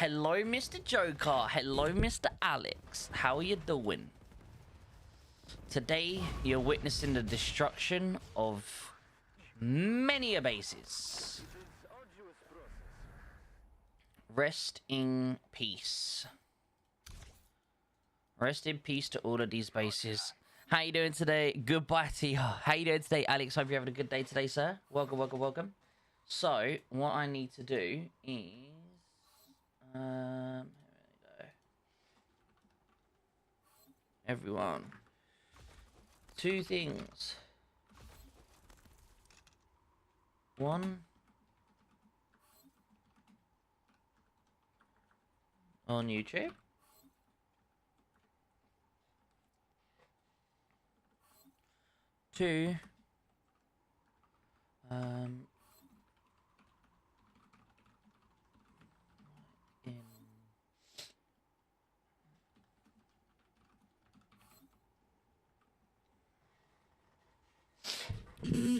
Hello, Mr. Joker. Hello, Mr. Alex. How are you doing? Today, you're witnessing the destruction of many a bases. Rest in peace. Rest in peace to all of these bases. How you doing today? Goodbye to you. How you doing today, Alex? Hope you're having a good day today, sir. Welcome, welcome, welcome. So, what I need to do is... here we go. Everyone. Two things. One. On YouTube. Two.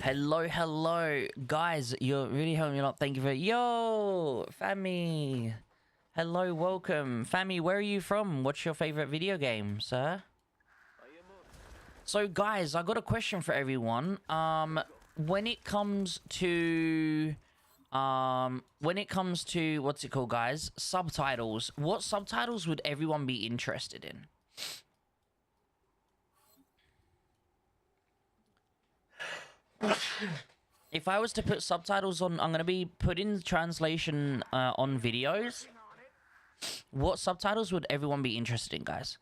Hello, hello, guys. You're really helping me a lot. Thank you for yo, Fami. Hello, welcome, Fami. Where are you from? What's your favorite video game, sir? So, guys, I got a question for everyone. When it comes to what's it called, guys? Subtitles. What subtitles would everyone be interested in? If I was to put subtitles on, I'm going to be putting translation on videos. What subtitles would everyone be interested in, guys?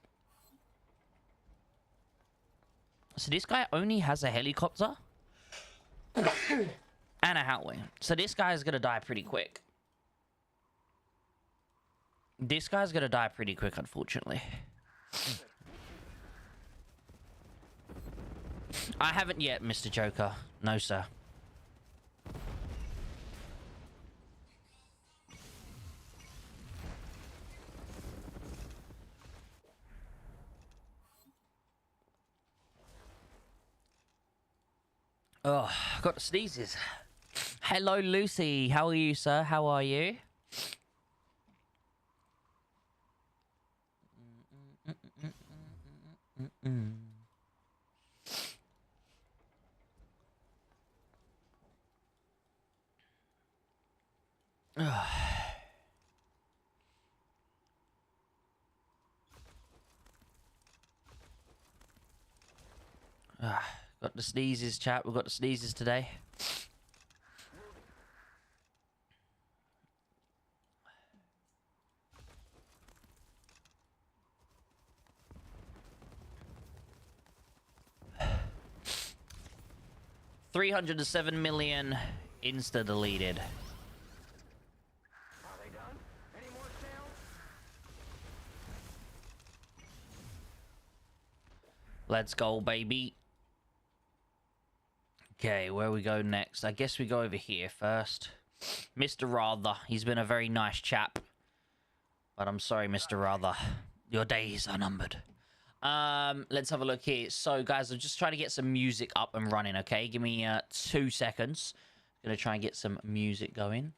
So this guy only has a helicopter and a Hatwing. So this guy's going to die pretty quick. This guy's going to die pretty quick, unfortunately. I haven't yet, Mr. Joker. No, sir. Oh, I've got the sneezes. Hello, Lucy. How are you, sir? How are you? Got the sneezes, chat. We've got the sneezes today. $307 million insta deleted. Let's go, baby. Okay, where we go next? I guess we go over here first. Mr. Rather. He's been a very nice chap. But I'm sorry, Mr. Rather. Your days are numbered. Let's have a look here. So, guys, I'm just trying to get some music up and running, okay? Give me 2 seconds. Gonna try and get some music going.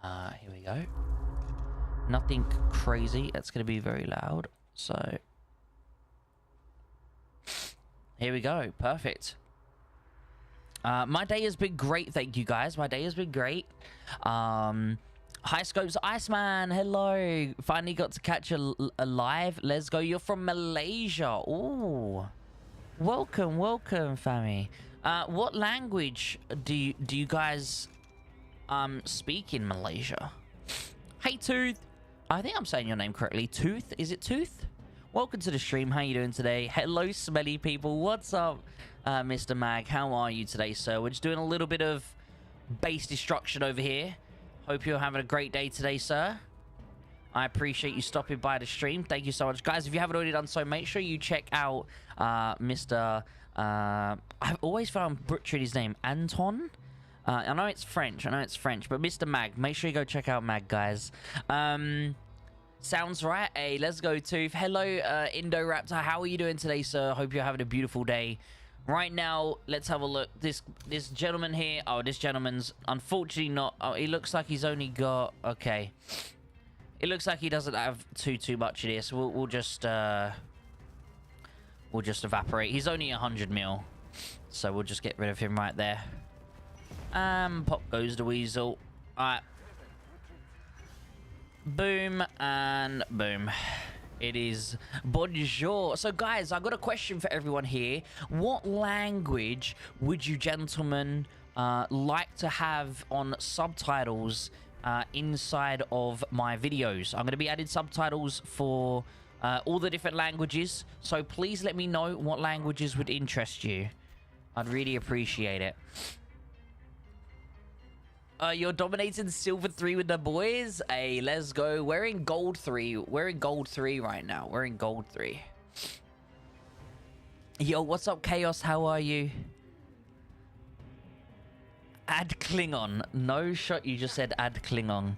Here we go. Nothing crazy. That's gonna be very loud. So... here we go. Perfect. My day has been great, thank you, guys. My day has been great. High Scopes Iceman, hello. Finally got to catch a live. Let's go. You're from Malaysia. Ooh. Welcome, welcome, family. What language do you guys speak in Malaysia? Hey, Tooth. I think I'm saying your name correctly. Tooth? Is it Tooth? Welcome to the stream. How you doing today? Hello, smelly people. What's up, Mr. Mag? How are you today, sir? We're just doing a little bit of base destruction over here. Hope you're having a great day today, sir. I appreciate you stopping by the stream. Thank you so much. Guys, if you haven't already done so, make sure you check out Mr. I've always found butchering his name. Anton? I know it's French. But Mr. Mag. Make sure you go check out Mag, guys. Sounds right. Hey, let's go, Tooth. Hello, Indoraptor. How are you doing today, sir? Hope you're having a beautiful day. Right now, let's have a look. This gentleman here. Oh, this gentleman's unfortunately not. Oh, he looks like he's only got... okay. It looks like he doesn't have too much of this. We'll just evaporate. He's only 100 mil, so we'll just get rid of him right there. Pop goes the weasel. All right. Boom and boom. It is bonjour. So guys, I've got a question for everyone here. What language would you gentlemen like to have on subtitles inside of my videos? I'm going to be adding subtitles for all the different languages. So please let me know what languages would interest you. I'd really appreciate it. You're dominating Silver 3 with the boys. Hey, let's go. We're in Gold 3. We're in Gold 3 right now. We're in Gold 3. Yo, what's up, Chaos? How are you? Add Klingon. No shot, you just said add Klingon.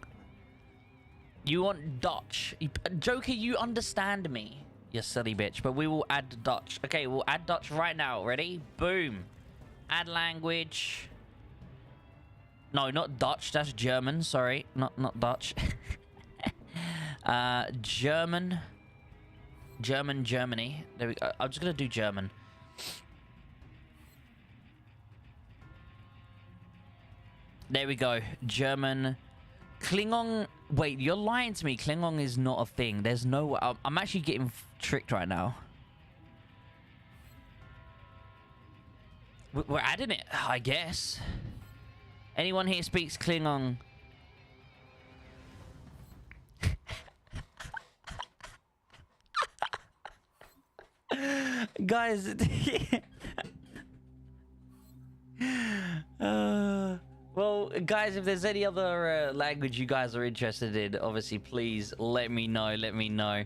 You want Dutch. Joker, you understand me. You silly bitch. But we will add Dutch. Okay, we'll add Dutch right now. Ready? Boom. Add language. No, not Dutch. That's German. Sorry. Not Dutch. German. Germany. There we go. I'm just going to do German. There we go. German. Klingon. Wait, you're lying to me. Klingon is not a thing. There's no... I'm actually getting tricked right now. We're adding it, I guess. Anyone here speaks Klingon? Guys. Well, guys, if there's any other language you guys are interested in, obviously, please let me know. Let me know.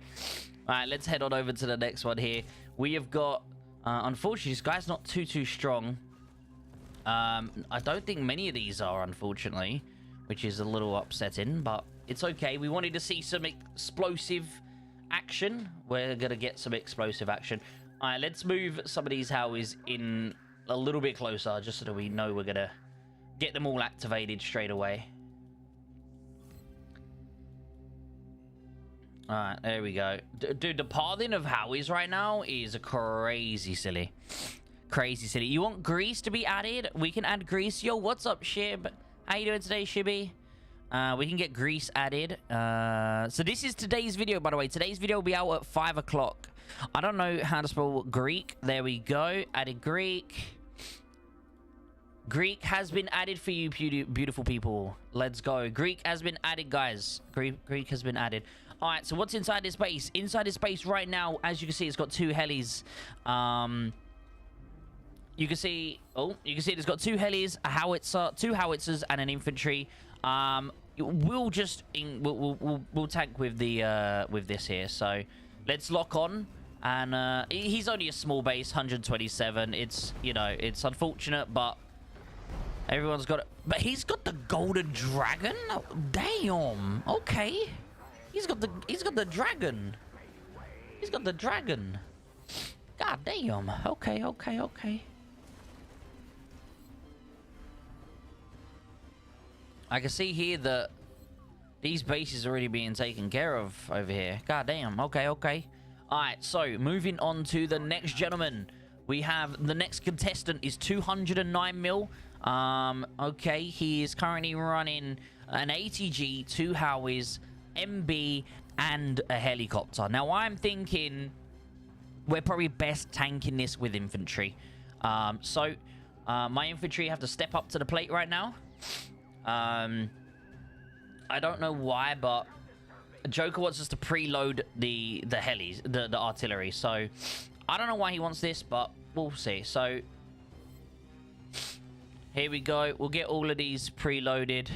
All right, let's head on over to the next one here. We have got... unfortunately, this guy's not too strong. I don't think many of these are, unfortunately, which is a little upsetting, but it's okay. We wanted to see some explosive action. We're going to get some explosive action. All right, let's move some of these Howies in a little bit closer, just so that we know we're going to get them all activated straight away. All right, there we go. Dude, the pathing of Howies right now is crazy silly. Crazy silly. You want Greece to be added? We can add Greece. Yo, what's up, Shib? How you doing today, Shibby? We can get Greece added. So this is today's video, by the way. Today's video will be out at 5 o'clock. I don't know how to spell Greek. There we go. Added Greek. Greek has been added for you, beautiful people. Let's go. Greek has been added, guys. Greek has been added. All right, so what's inside this base? Inside this base right now, as you can see, it's got 2 helis. You can see it's got 2 helis, a howitzer, 2 howitzers, and an infantry. We'll tank with the with this here. So let's lock on. And he's only a small base, 127. It's, you know, it's unfortunate, but everyone's got it. But he's got the golden dragon. Oh, damn. Okay. He's got the dragon. He's got the dragon. God damn. Okay. I can see here that these bases are already being taken care of over here. God damn. Okay. All right, so moving on to the next gentleman. We have the next contestant is 209 mil. Okay, he is currently running an ATG, 2 Howies, MB, and a helicopter. Now, I'm thinking we're probably best tanking this with infantry. So my infantry have to step up to the plate right now. I don't know why, but Joker wants us to preload the helis, the artillery. So I don't know why he wants this, but we'll see. So here we go. We'll get all of these preloaded.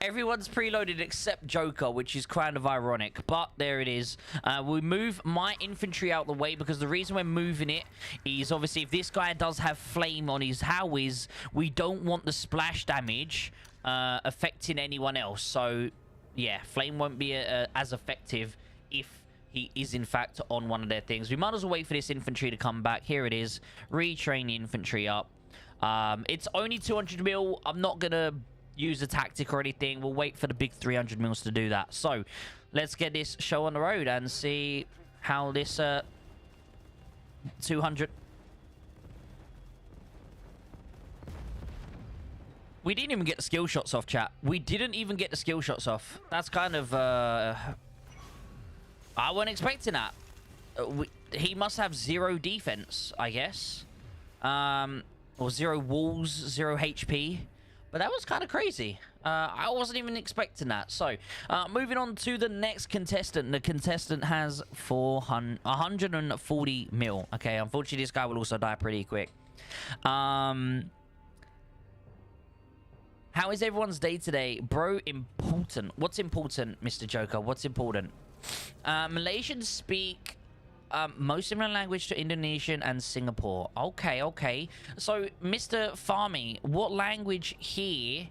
Everyone's preloaded except Joker, which is kind of ironic, but there it is. We move my infantry out the way because the reason we're moving it is obviously if this guy does have flame on his Howies, we don't want the splash damage affecting anyone else. So yeah, flame won't be as effective if he is in fact on one of their things. We might as well wait for this infantry to come back. Here it is. Retrain the infantry up. It's only 200 mil. I'm not gonna, use a tactic or anything. We'll wait for the big 300 mils to do that. So let's get this show on the road and see how this 200... We didn't even get the skill shots off, chat. We didn't even get the skill shots off. That's kind of... I wasn't expecting that. He must have 0 defense, I guess. Or 0 walls, 0 HP. But that was kind of crazy. I wasn't even expecting that. So, moving on to the next contestant. The contestant has 140 mil. Okay, unfortunately, this guy will also die pretty quick. How is everyone's day today? Bro, important. What's important, Mr. Joker? What's important? Malaysians speak most similar language to Indonesian and Singapore. Okay, okay. So, Mr. Farmy, what language here?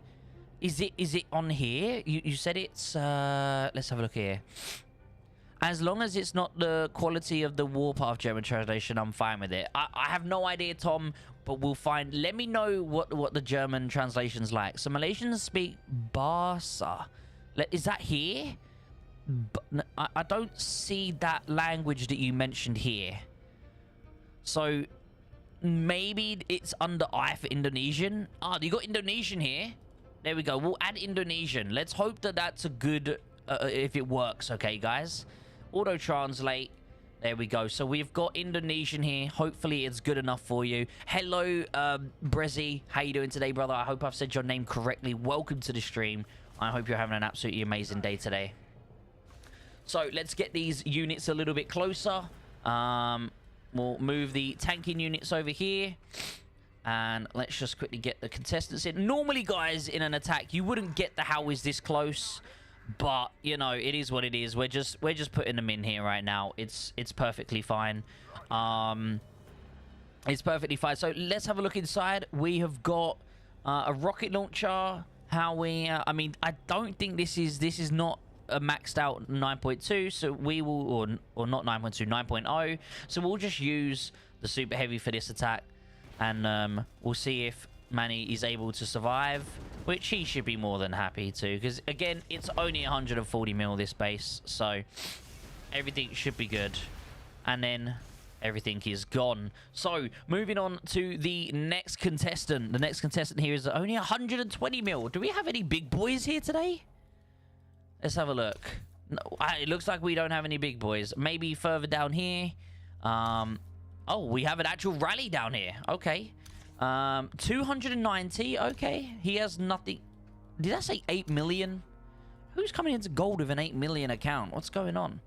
Is it on here? You said it's... let's have a look here. As long as it's not the quality of the Warpath German translation, I'm fine with it. I have no idea, Tom, but we'll find... Let me know what the German translation's like. So Malaysians speak Bahasa. Is that here? I don't see that language that you mentioned here. So maybe it's under I for Indonesian. Ah, you got Indonesian here. There we go. We'll add Indonesian. Let's hope that that's a good... if it works, okay, guys? Auto-translate. There we go. So we've got Indonesian here. Hopefully it's good enough for you. Hello, Brezzy. How you doing today, brother? I hope I've said your name correctly. Welcome to the stream. I hope you're having an absolutely amazing day today. So let's get these units a little bit closer. We'll move the tanking units over here. And let's just quickly get the contestants in. Normally, guys, in an attack, you wouldn't get the how is this close. But, you know, it is what it is. We're just putting them in here right now. It's perfectly fine. It's perfectly fine. So let's have a look inside. We have got a rocket launcher. How we... I mean, I don't think this is not a maxed out 9.2. So we will... Or not 9.2, 9.0. So we'll just use the super heavy for this attack. And we'll see if Manny is able to survive, which he should be more than happy to, because again, it's only 140 mil this base, so everything should be good. And then everything is gone. So moving on to the next contestant. The next contestant here is only 120 mil. Do we have any big boys here today? Let's have a look. No, it looks like we don't have any big boys. Maybe further down here. Oh, we have an actual rally down here. Okay. 290. Okay. He has nothing. Did I say 8 million? Who's coming into gold with an 8 million account? What's going on?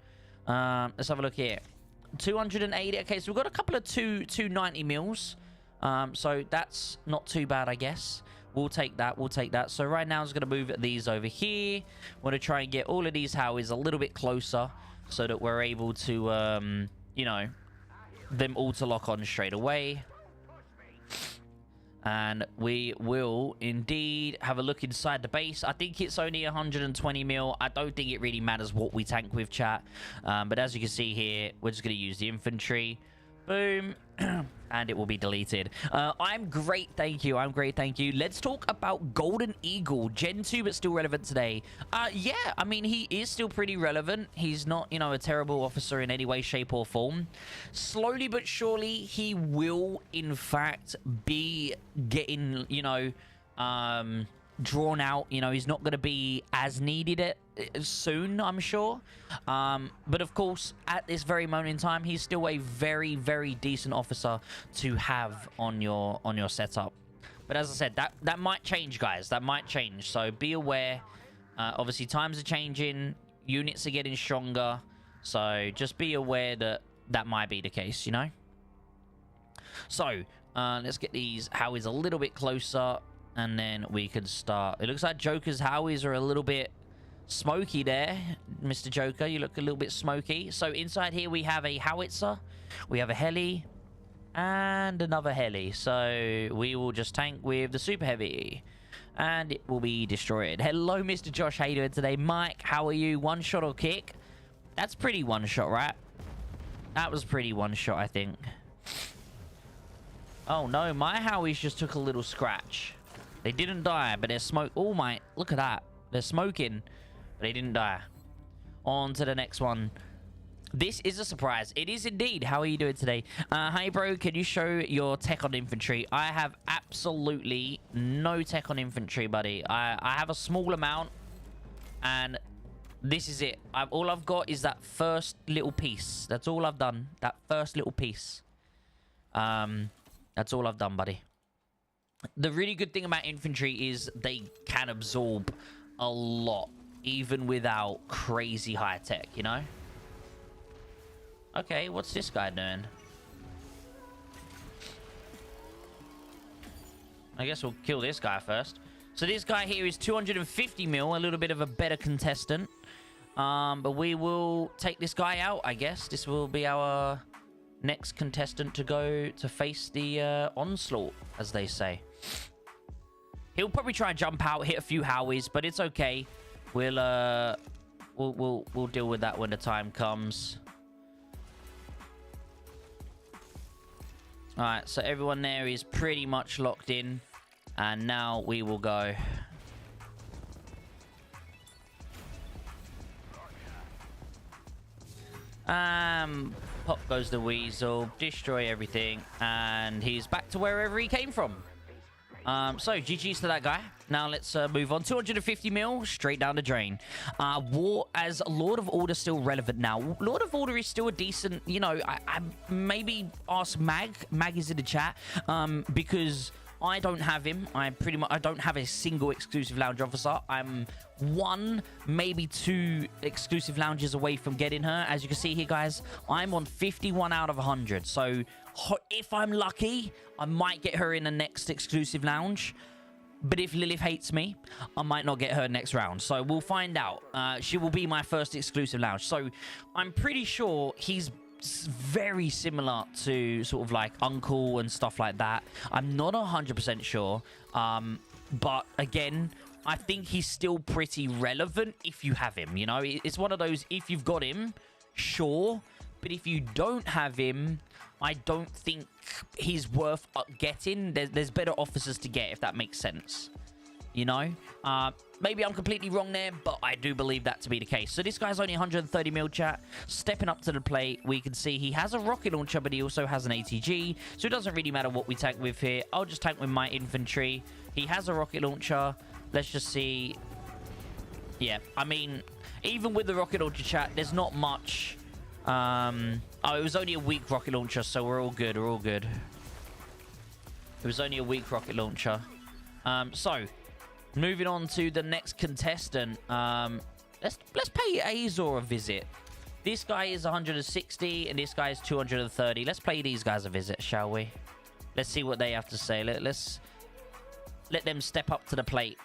Let's have a look here. 280. Okay, so we've got a couple of 290 mils. So that's not too bad, I guess. We'll take that. We'll take that. So right now, I'm just going to move these over here. Want to try and get all of these Howies a little bit closer so that we're able to, you know, them all to lock on straight away. And we will indeed have a look inside the base. I think it's only 120 mil. I don't think it really matters what we tank with, chat. But as you can see here, we're just going to use the infantry. Boom. And it will be deleted. I'm great, thank you. I'm great, thank you. Let's talk about Golden Eagle. Gen 2, but still relevant today. Yeah, I mean, he is still pretty relevant. He's not, you know, a terrible officer in any way, shape, or form. Slowly but surely, he will, in fact, be getting, you know, drawn out. You know, he's not going to be as needed soon, I'm sure. But of course, at this very moment in time, he's still a very, very decent officer to have on your setup. But as I said, that might change, guys. That might change. So be aware. Obviously, times are changing. Units are getting stronger. So just be aware that that might be the case, you know? So let's get these Howies a little bit closer. And then we could start. It looks like Joker's Howies are a little bit smoky there. Mr. Joker, you look a little bit smoky. So inside here we have a howitzer. We have a heli. And another heli. So we will just tank with the super heavy. And it will be destroyed. Hello, Mr. Josh. How you doing today? Mike, how are you? One shot or kick? That's pretty one shot, right? That was pretty one shot, I think. Oh, no. My Howies just took a little scratch. They didn't die, but they're smoke. Oh my, look at that. They're smoking, but they didn't die. On to the next one. This is a surprise. It is indeed. How are you doing today? Hey, bro, can you show your tech on infantry? I have absolutely no tech on infantry, buddy. I have a small amount, and this is it. All I've got is that first little piece. That's all I've done. That first little piece. That's all I've done, buddy. The really good thing about infantry is they can absorb a lot, even without crazy high tech, you know? Okay, what's this guy doing? I guess we'll kill this guy first. So this guy here is 250 mil, a little bit of a better contestant. But we will take this guy out, I guess. This will be our next contestant to go to face the onslaught, as they say. He'll probably try and jump out, hit a few howies, but it's okay. We'll deal with that when the time comes. All right, so everyone there is pretty much locked in, and now we will go. Pop goes the weasel, destroy everything, and he's back to wherever he came from. So GG's to that guy. Now let's move on. 250 mil straight down the drain. War as Lord of Order still relevant now. Lord of Order is still a decent, you know, I maybe ask Mag is in the chat, because I don't have him. I don't have a single exclusive lounge officer. I'm one, maybe two exclusive lounges away from getting her. As you can see here, guys, I'm on 51 out of 100. So if I'm lucky, I might get her in the next exclusive lounge. But if Lilith hates me, I might not get her next round. So we'll find out. She will be my first exclusive lounge. So I'm pretty sure he's very similar to sort of like Uncle and stuff like that. I'm not 100% sure. But again, I think he's still pretty relevant if you have him. You know, it's one of those, if you've got him, sure. But if you don't have him, I don't think he's worth getting. There's better officers to get, if that makes sense. You know? Maybe I'm completely wrong there, but I do believe that to be the case. So this guy's only 130 mil, chat. Stepping up to the plate, we can see he has a rocket launcher, but he also has an ATG. So it doesn't really matter what we tank with here. I'll just tank with my infantry. He has a rocket launcher. Let's just see. Yeah, I mean, even with the rocket launcher, chat, there's not much. Oh, it was only a weak rocket launcher, so we're all good. We're all good. It was only a weak rocket launcher. So moving on to the next contestant. Let's pay Azor a visit. This guy is 160 and this guy is 230. Let's pay these guys a visit, shall we? Let's see what they have to say. Let's let them step up to the plate.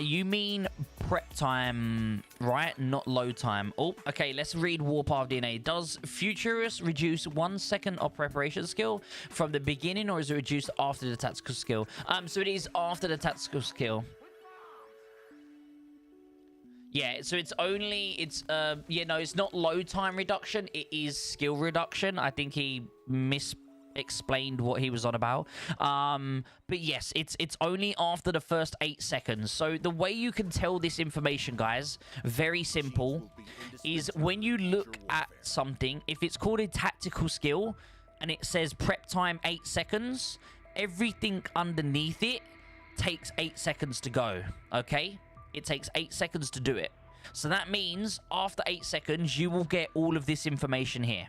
You mean prep time, right? Not load time. Oh, okay. Let's read Warpath DNA. Does Futurist reduce 1 second of preparation skill from the beginning, or is it reduced after the tactical skill? So it is after the tactical skill. Yeah, so it's yeah, no, it's not load time reduction. It is skill reduction. I think he explained what he was on about. But yes, it's only after the first 8 seconds. So the way you can tell this information, guys, very simple, is when you look at something, if it's called a tactical skill and it says prep time 8 seconds, everything underneath it takes 8 seconds to go. Okay, it takes 8 seconds to do it. So that means after 8 seconds you will get all of this information here.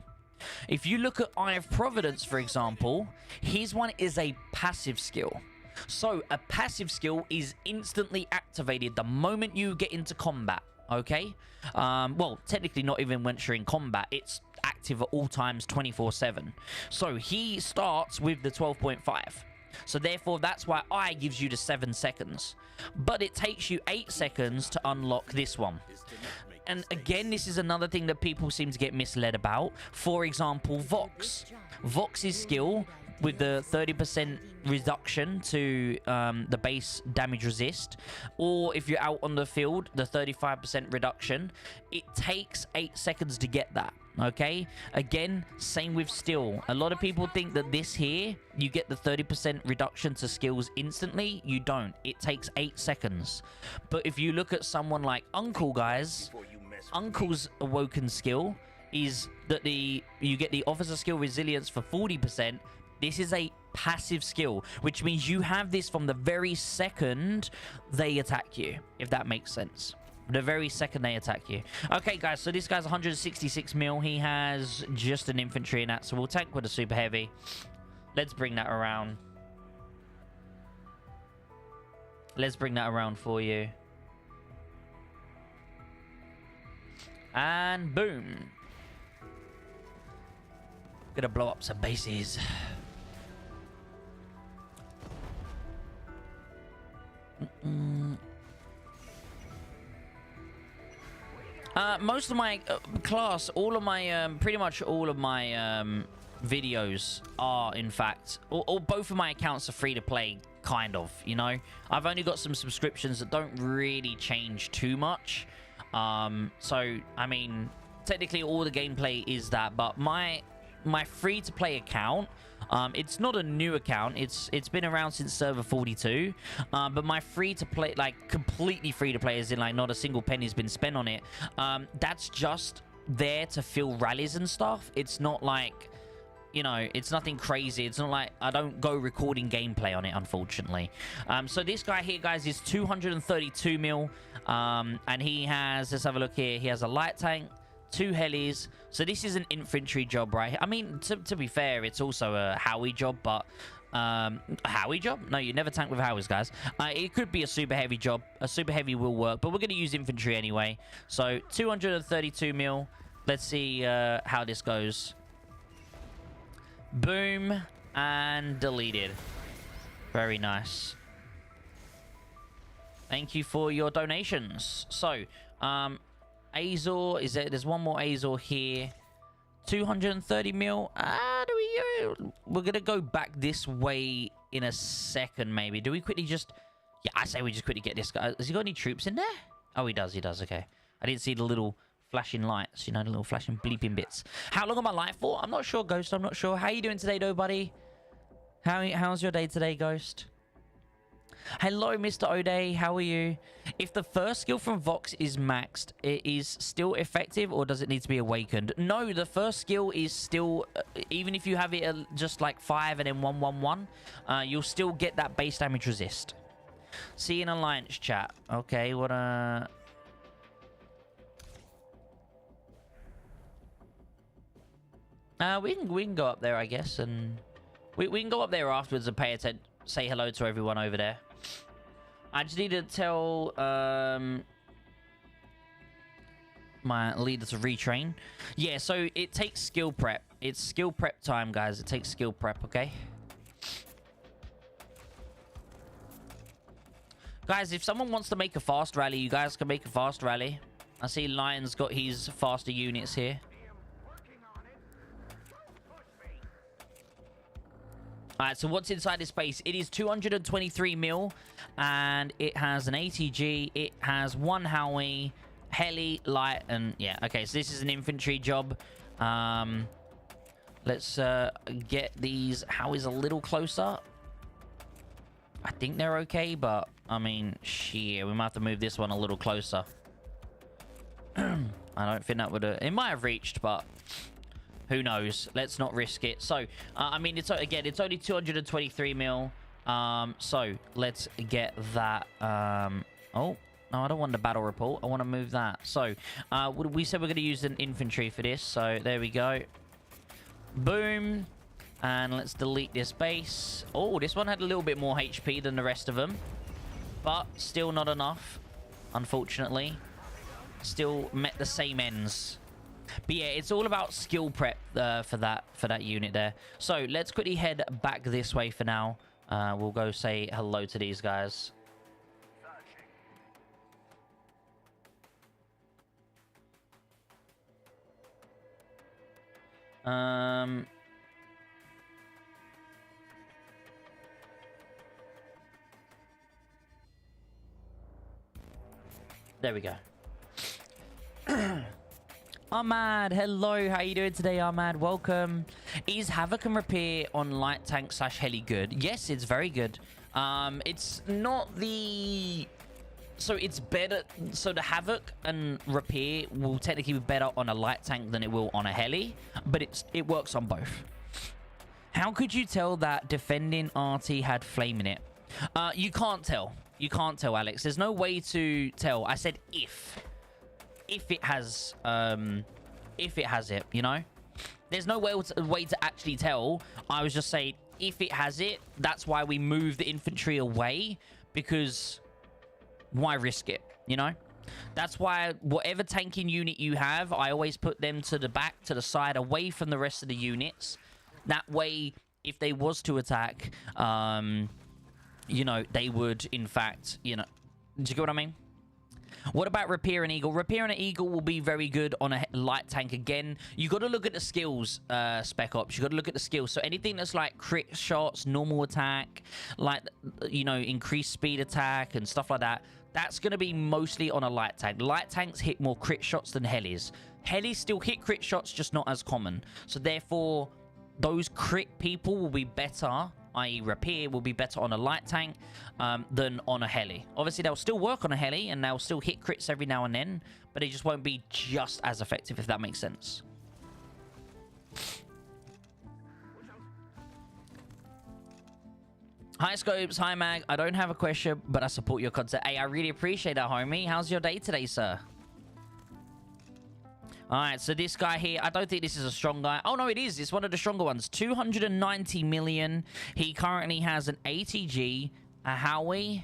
If you look at Eye of Providence, for example, his one is a passive skill. So a passive skill is instantly activated the moment you get into combat, okay? Well, technically not even once you're in combat. It's active at all times 24/7. So he starts with the 12.5. So therefore, that's why I gives you the 7 seconds. But it takes you 8 seconds to unlock this one. And again, this is another thing that people seem to get misled about. For example, Vox. Vox's skill with the 30% reduction to the base damage resist, or if you're out on the field, the 35% reduction, it takes 8 seconds to get that. Okay, again, same with skill. A lot of people think that this here, you get the 30% reduction to skills instantly. You don't. It takes 8 seconds. But if you look at someone like Uncle, guys, Uncle's awoken skill is that you get the officer skill resilience for 40%. This is a passive skill, which means you have this from the very second they attack you, if that makes sense. The very second they attack you. Okay, guys, so this guy's 166 mil. He has just an infantry in that, so we'll tank with a super heavy. Let's bring that around. Let's bring that around for you. And boom. Gonna blow up some bases. Most of my class, all of my, pretty much all of my videos are, in fact, or both of my accounts are free to play, kind of, you know? I've only got some subscriptions that don't really change too much. So, I mean, technically all the gameplay is that, but my free-to-play account, it's not a new account. It's been around since server 42. But my free-to-play, like completely free-to-play, as in like not a single penny's been spent on it. That's just there to fill rallies and stuff. It's not like, you know, it's nothing crazy. It's not like I don't go recording gameplay on it, unfortunately. So this guy here, guys, is 232 mil. And he has, let's have a look here. He has a light tank, 2 helis. So this is an infantry job, right? I mean, to be fair, it's also a Howie job, but a Howie job? No, you never tank with Howies, guys. It could be a super heavy job. A super heavy will work, but we're going to use infantry anyway. So 232 mil. Let's see how this goes. Boom, and deleted. Very nice. Thank you for your donations. So, Azor, is there? There's one more Azor here. 230 mil. We're gonna go back this way in a second, maybe. Do we quickly just? Yeah, I say we just quickly get this guy. Has he got any troops in there? Oh, he does. He does. Okay. I didn't see the little flashing lights, you know, the little flashing bleeping bits. How long am I live for? I'm not sure, Ghost. I'm not sure. How you doing today, though, buddy? How's your day today, Ghost? Hello, Mr. O'Day. How are you? If the first skill from Vox is maxed, it is still effective, or does it need to be awakened? No, the first skill is still, even if you have it just like 5 and then 111, you'll still get that base damage resist. See you in Alliance chat. Okay, what we can go up there, I guess, and we can go up there afterwards and pay attention, say hello to everyone over there. I just need to tell my leader to retrain. Yeah, so it takes skill prep. It's skill prep time, guys. It takes skill prep, okay? Guys, if someone wants to make a fast rally, you guys can make a fast rally. I see Lion's got his faster units here. Alright, so what's inside this base? It is 223 mil, and it has an ATG, it has 1 Howie, heli, light, and yeah, okay, so this is an infantry job. Let's get these Howies a little closer. I think they're okay, but, I mean, shit, we might have to move this one a little closer. I don't think that would have... It might have reached, but... Who knows? Let's not risk it. So, I mean, it's again, it's only 223 mil. So, let's get that. Oh, no, I don't want the battle report. I want to move that. So, we said we're going to use an infantry for this. So, there we go. Boom. And let's delete this base. Oh, this one had a little bit more HP than the rest of them. But still not enough, unfortunately. Still met the same ends. But yeah, it's all about skill prep for that unit there. So let's quickly head back this way for now. We'll go say hello to these guys. There we go. Ahmad, hello. How you doing today, Ahmad? Welcome. Is Havoc and Repair on light tank / heli good? Yes, it's very good. It's not the... So it's better... So the Havoc and Repair will technically be better on a light tank than it will on a heli. But it works on both. How could you tell that defending RT had flame in it? You can't tell. You can't tell, Alex. There's no way to tell. I said if it has it, you know, there's no way to actually tell. I was just saying if it has it, that's why we move the infantry away, because why risk it, you know? That's why whatever tanking unit you have, I always put them to the back, to the side, away from the rest of the units. That way, if they was to attack, you know, they would, in fact, you know... Do you get what I mean? What about Repair and Eagle? Repair and Eagle will be very good on a light tank again. You got to look at the skills, Spec Ops. You got to look at the skills. So anything that's like crit shots, normal attack, like, you know, increased speed attack and stuff like that, that's going to be mostly on a light tank. Light tanks hit more crit shots than helis. Helis still hit crit shots, just not as common. So therefore, those crit people will be better, i.e. Repair will be better on a light tank than on a heli. Obviously, they'll still work on a heli and they'll still hit crits every now and then, but it just won't be just as effective, if that makes sense. Hi, Scopes. Hi, Mag. I don't have a question, but I support your content. Hey, I really appreciate that, homie. How's your day today, sir? All right, so this guy here, I don't think this is a strong guy. Oh, no, it is. It's one of the stronger ones. 290 million. He currently has an ATG, a Howie,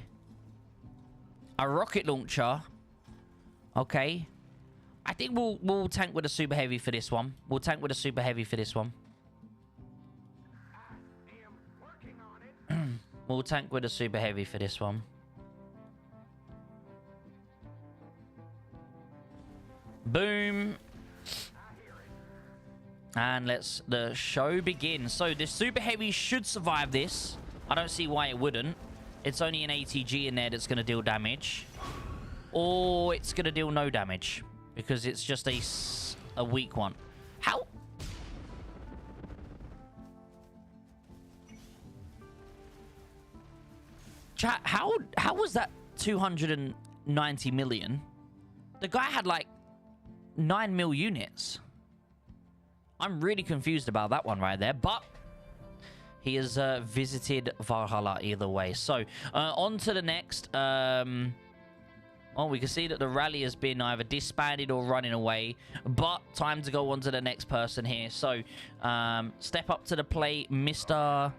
a rocket launcher. Okay. I think we'll tank with a super heavy for this one. We'll tank with a super heavy for this one. We'll tank with a super heavy for this one. Boom. And let's the show begin. So the super heavy should survive this. I don't see why it wouldn't. It's only an ATG in there that's going to deal damage. Or it's going to deal no damage. Because it's just a weak one. How? Chat, how was that 290 million? The guy had like 9 mil units. I'm really confused about that one right there, but he has visited Valhalla either way. So, on to the next. Oh, we can see that the rally has been either disbanded or running away, but time to go on to the next person here. So, step up to the plate, Mr.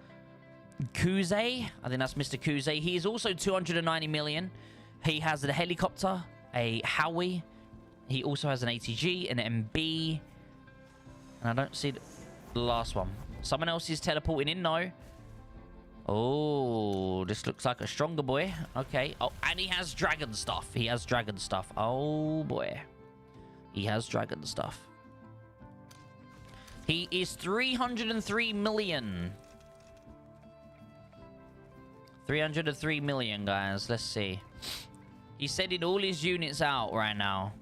Kuze. I think that's Mr. Kuze. He is also 290 million. He has a helicopter, a Howie. He also has an ATG, an MB. And I don't see the last one. Someone else is teleporting in, though. Oh, this looks like a stronger boy. Okay. Oh, and he has dragon stuff. He has dragon stuff. Oh, boy. He has dragon stuff. He is 303 million. 303 million, guys. Let's see. He's sending all his units out right now.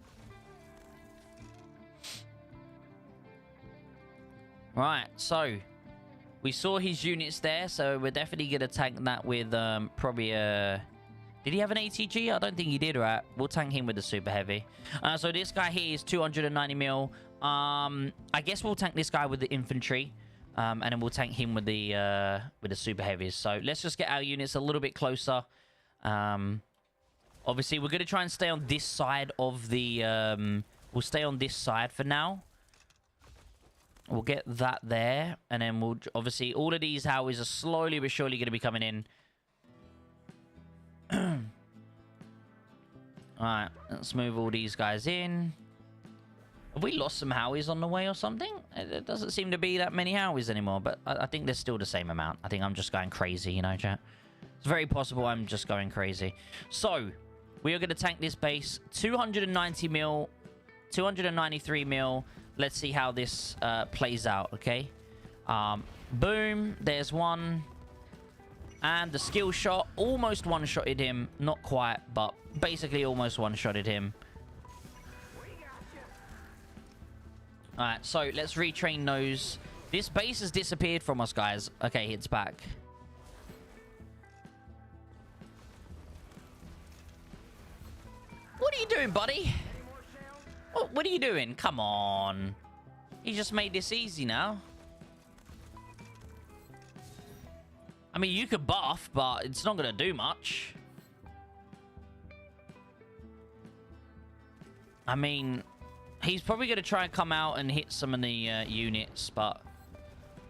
Right, so we saw his units there, so we're definitely going to tank that with probably a... Did he have an ATG? I don't think he did, right? We'll tank him with the super heavy. So this guy here is 290 mil. I guess we'll tank this guy with the infantry, and then we'll tank him with the super heavies. So let's just get our units a little bit closer. Obviously, we're going to try and stay on this side of the... we'll stay on this side for now. We'll get that there, and then we'll... Obviously, all of these Howies are slowly but surely going to be coming in. Alright, let's move all these guys in. Have we lost some Howies on the way or something? It doesn't seem to be that many Howies anymore, but I think there's still the same amount. I think I'm just going crazy, you know, chat? It's very possible I'm just going crazy. So, we are going to tank this base. 290 mil, 293 mil... Let's see how this plays out, okay? Boom. There's one. And the skill shot almost one-shotted him. Not quite, but basically almost one-shotted him. Alright, so let's retrain those. This base has disappeared from us, guys. Okay, it's back. What are you doing, buddy? What are you doing? Come on. You just made this easy now. I mean, you could buff, but it's not going to do much. I mean, he's probably going to try and come out and hit some of the units, but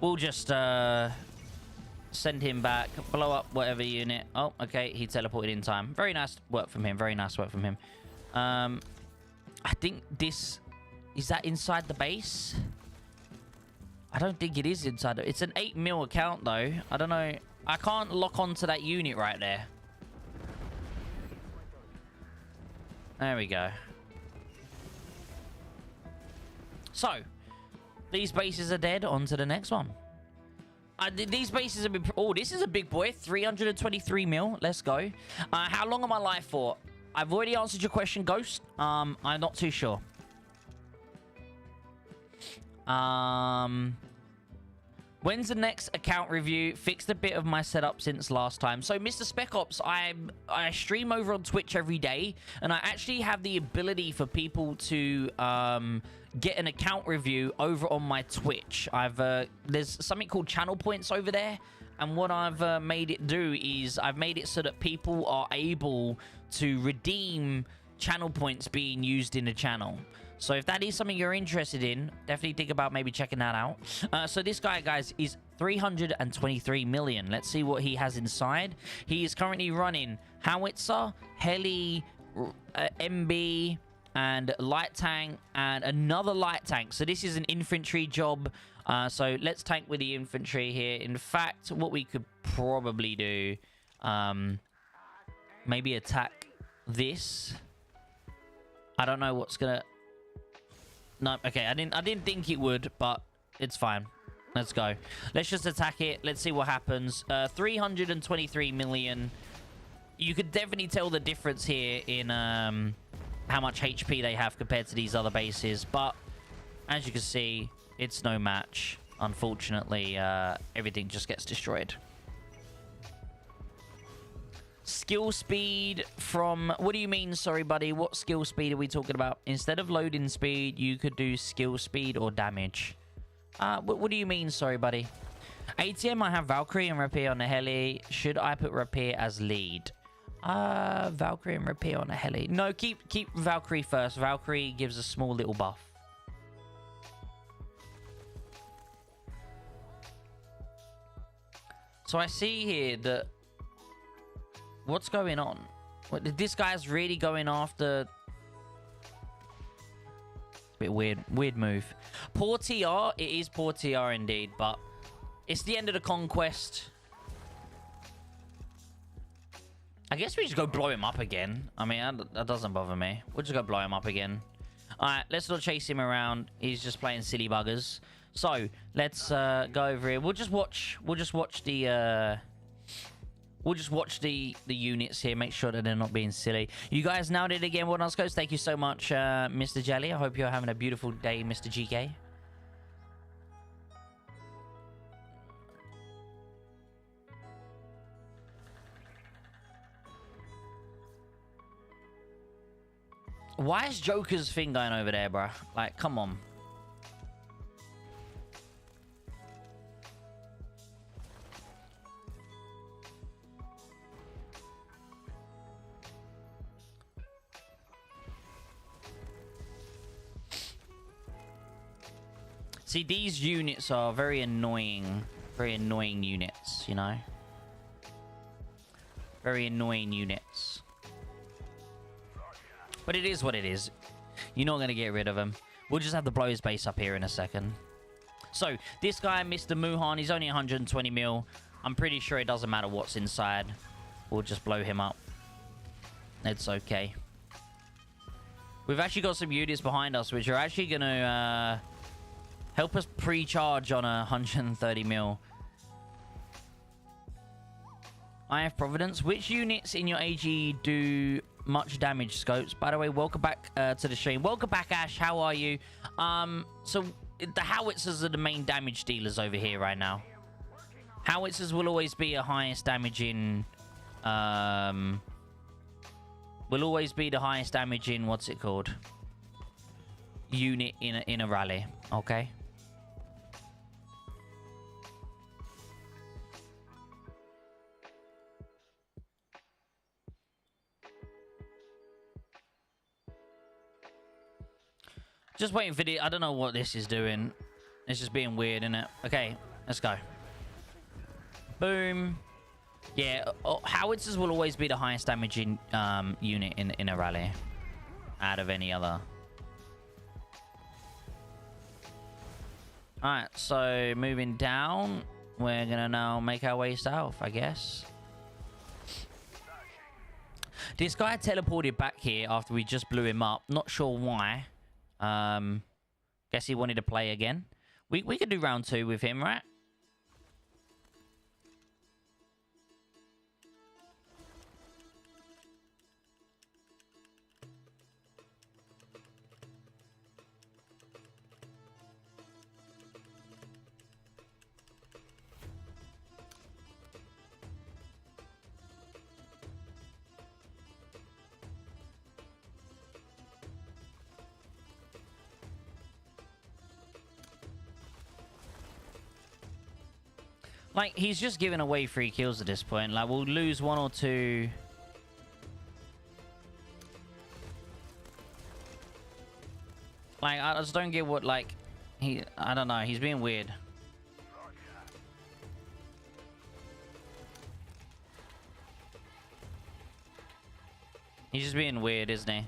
we'll just send him back, blow up whatever unit. Oh, okay, he teleported in time. Very nice work from him. Very nice work from him. I think this... Is that inside the base? I don't think it is inside. It's an 8 mil account, though. I don't know. I can't lock onto that unit right there. There we go. So, these bases are dead. On to the next one. These bases have been... Oh, this is a big boy. 323 mil. Let's go. How long am I live for? I've already answered your question, Ghost. I'm not too sure. When's the next account review? Fixed a bit of my setup since last time. So, Mr. Spec Ops, I stream over on Twitch every day, and I actually have the ability for people to get an account review over on my Twitch. There's something called channel points over there, and what I've made it do is I've made it so that people are able to redeem channel points being used in the channel. So if that is something you're interested in, definitely think about maybe checking that out. So this guy, guys, is 323 million. Let's see what he has inside. He is currently running Howitzer, Heli, MB, and Light Tank, and another Light Tank. So this is an infantry job. So let's tank with the infantry here. In fact, what we could probably do, maybe attack this. I don't know what's gonna... No, okay, I didn't think it would, but it's fine. Let's go. Let's just attack it. Let's see what happens. 323 million. You could definitely tell the difference here in how much HP they have compared to these other bases. But as you can see, it's no match. Unfortunately, everything just gets destroyed. Skill speed from... What do you mean, sorry, buddy? What skill speed are we talking about? Instead of loading speed, you could do skill speed or damage. What do you mean, sorry, buddy? ATM, I have Valkyrie and Rapier on the heli. Should I put Rapier as lead? Valkyrie and Rapier on the heli. No, keep Valkyrie first. Valkyrie gives a small little buff. So I see here that... What's going on? This guy's really going after... Bit weird. Weird move. Poor TR. It is poor TR indeed, but it's the end of the conquest. I guess we just go blow him up again. I mean, that doesn't bother me. We'll just go blow him up again. Alright, let's not chase him around. He's just playing silly buggers. So, let's go over here. We'll just watch the... We'll just watch the units here, make sure that they're not being silly. You guys nailed it again, What Else Goes. Thank you so much, Mr. Jelly. I hope you're having a beautiful day, Mr. GK. Why is Joker's thing going over there, bruh? Like, come on. See, these units are very annoying units, you know? Very annoying units. But it is what it is. You're not going to get rid of them. We'll just have to blow his base up here in a second. So, this guy, Mr. Muhan, he's only 120 mil. I'm pretty sure it doesn't matter what's inside. We'll just blow him up. It's okay. We've actually got some units behind us, which are actually going to... help us pre-charge on 130 mil. I have Providence. Which units in your AG do much damage, Scopes? By the way, welcome back to the stream. Welcome back, Ash. How are you? So the howitzers are the main damage dealers over here right now. Howitzers will always be a highest damaging... will always be the highest damaging, what's it called? Unit in a rally, okay? Just waiting for the... I don't know what this is doing. It's just being weird, isn't it? Okay, let's go. Boom. Yeah, howitzers will always be the highest damaging unit in a rally out of any other. Alright, so moving down, we're gonna now make our way south, I guess. This guy teleported back here after we just blew him up. Not sure why. Guess he wanted to play again. We could do round 2 with him, right? Like, he's just giving away free kills at this point. Like, we'll lose 1 or 2. Like, I just don't get what, like... I don't know. He's being weird. He's just being weird, isn't he?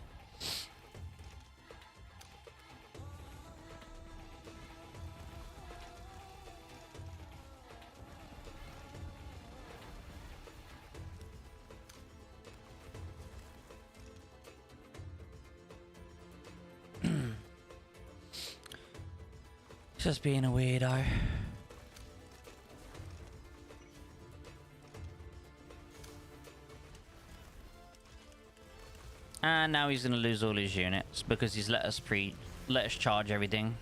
Just being a weirdo. And now he's gonna lose all his units because he's let us charge everything.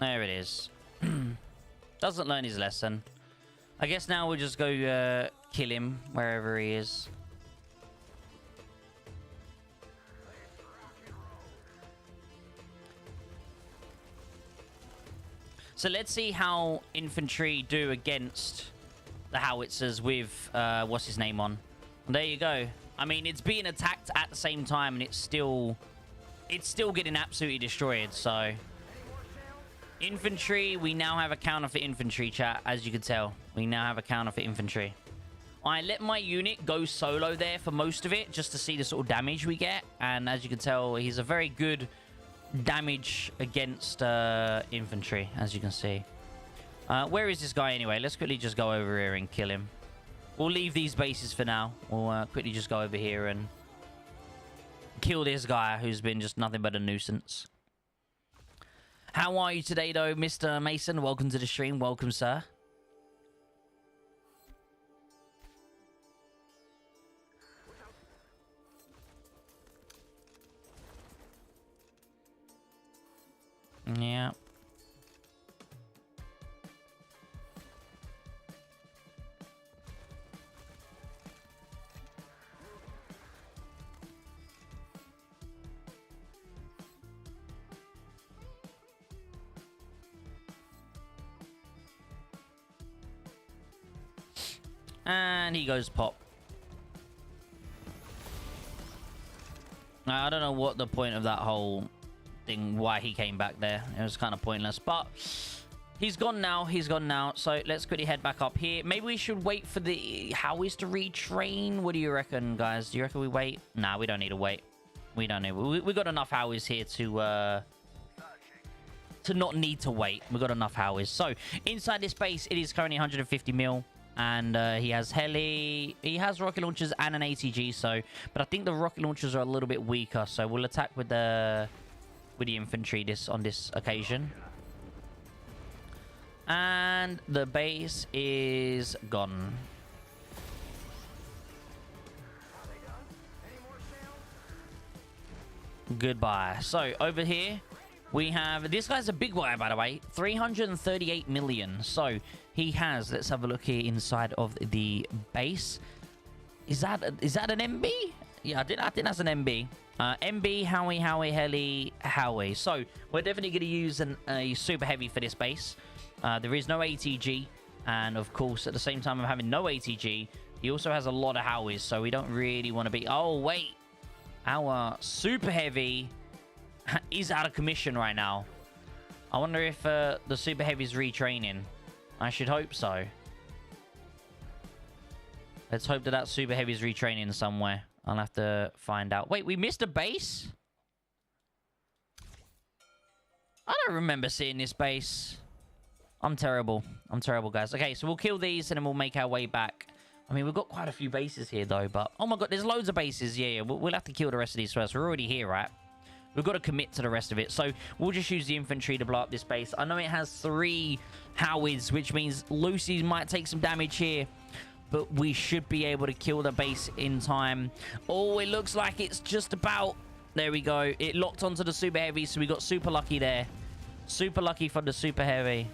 There it is. Doesn't learn his lesson. I guess now we'll just go kill him wherever he is. So let's see how infantry do against the howitzers with, what's his name on. There you go. I mean, it's being attacked at the same time, and it's still getting absolutely destroyed, so... Infantry, we now have a counter for infantry, chat, as you can tell. We now have a counter for infantry. I let my unit go solo there for most of it, just to see the sort of damage we get. And as you can tell, he's a very good... damage against infantry, as you can see. Where is this guy anyway? Let's quickly just go over here and kill him. We'll leave these bases for now. We'll quickly just go over here and kill this guy who's been just nothing but a nuisance. How are you today, though, Mr. Mason? Welcome to the stream. Welcome, sir. Yeah. And he goes pop. Now, I don't know what the point of that whole thing, why he came back there. It was kind of pointless, but he's gone now. He's gone now. So let's quickly head back up here. Maybe we should wait for the Howies to retrain. What do you reckon, guys? Do you reckon we wait? Nah, we don't need to wait. We don't need. We got enough Howies here to not need to wait. We've got enough Howies. So inside this base, it is currently 150 mil. And he has heli, he has rocket launchers and an ATG, so... But I think the rocket launchers are a little bit weaker, so we'll attack with the infantry on this occasion. And the base is gone. Goodbye. So over here, we have... This guy's a big guy, by the way. 338 million. So he has... Let's have a look here inside of the base. Is that an MB? Yeah, I think that's an MB. MB, Howie, Heli, Howie. So we're definitely going to use a super heavy for this base. There is no ATG. And of course, at the same time of having no ATG, he also has a lot of Howies. So we don't really want to be... Oh, wait. Our super heavy is out of commission right now. I wonder if the super heavy is retraining. I should hope so. Let's hope that super heavy is retraining somewhere. I'll have to find out. Wait, we missed a base? I don't remember seeing this base. I'm terrible. I'm terrible, guys. Okay, so we'll kill these and then we'll make our way back. I mean, we've got quite a few bases here, though, but... Oh, my God, there's loads of bases. Yeah. We'll have to kill the rest of these first. We're already here, right? We've got to commit to the rest of it. So, we'll just use the infantry to blow up this base. I know it has 3 Howies, which means Lucy's might take some damage here. But we should be able to kill the base in time. Oh, it looks like it's just about... There we go. It locked onto the super heavy, so we got super lucky there. Super lucky for the super heavy.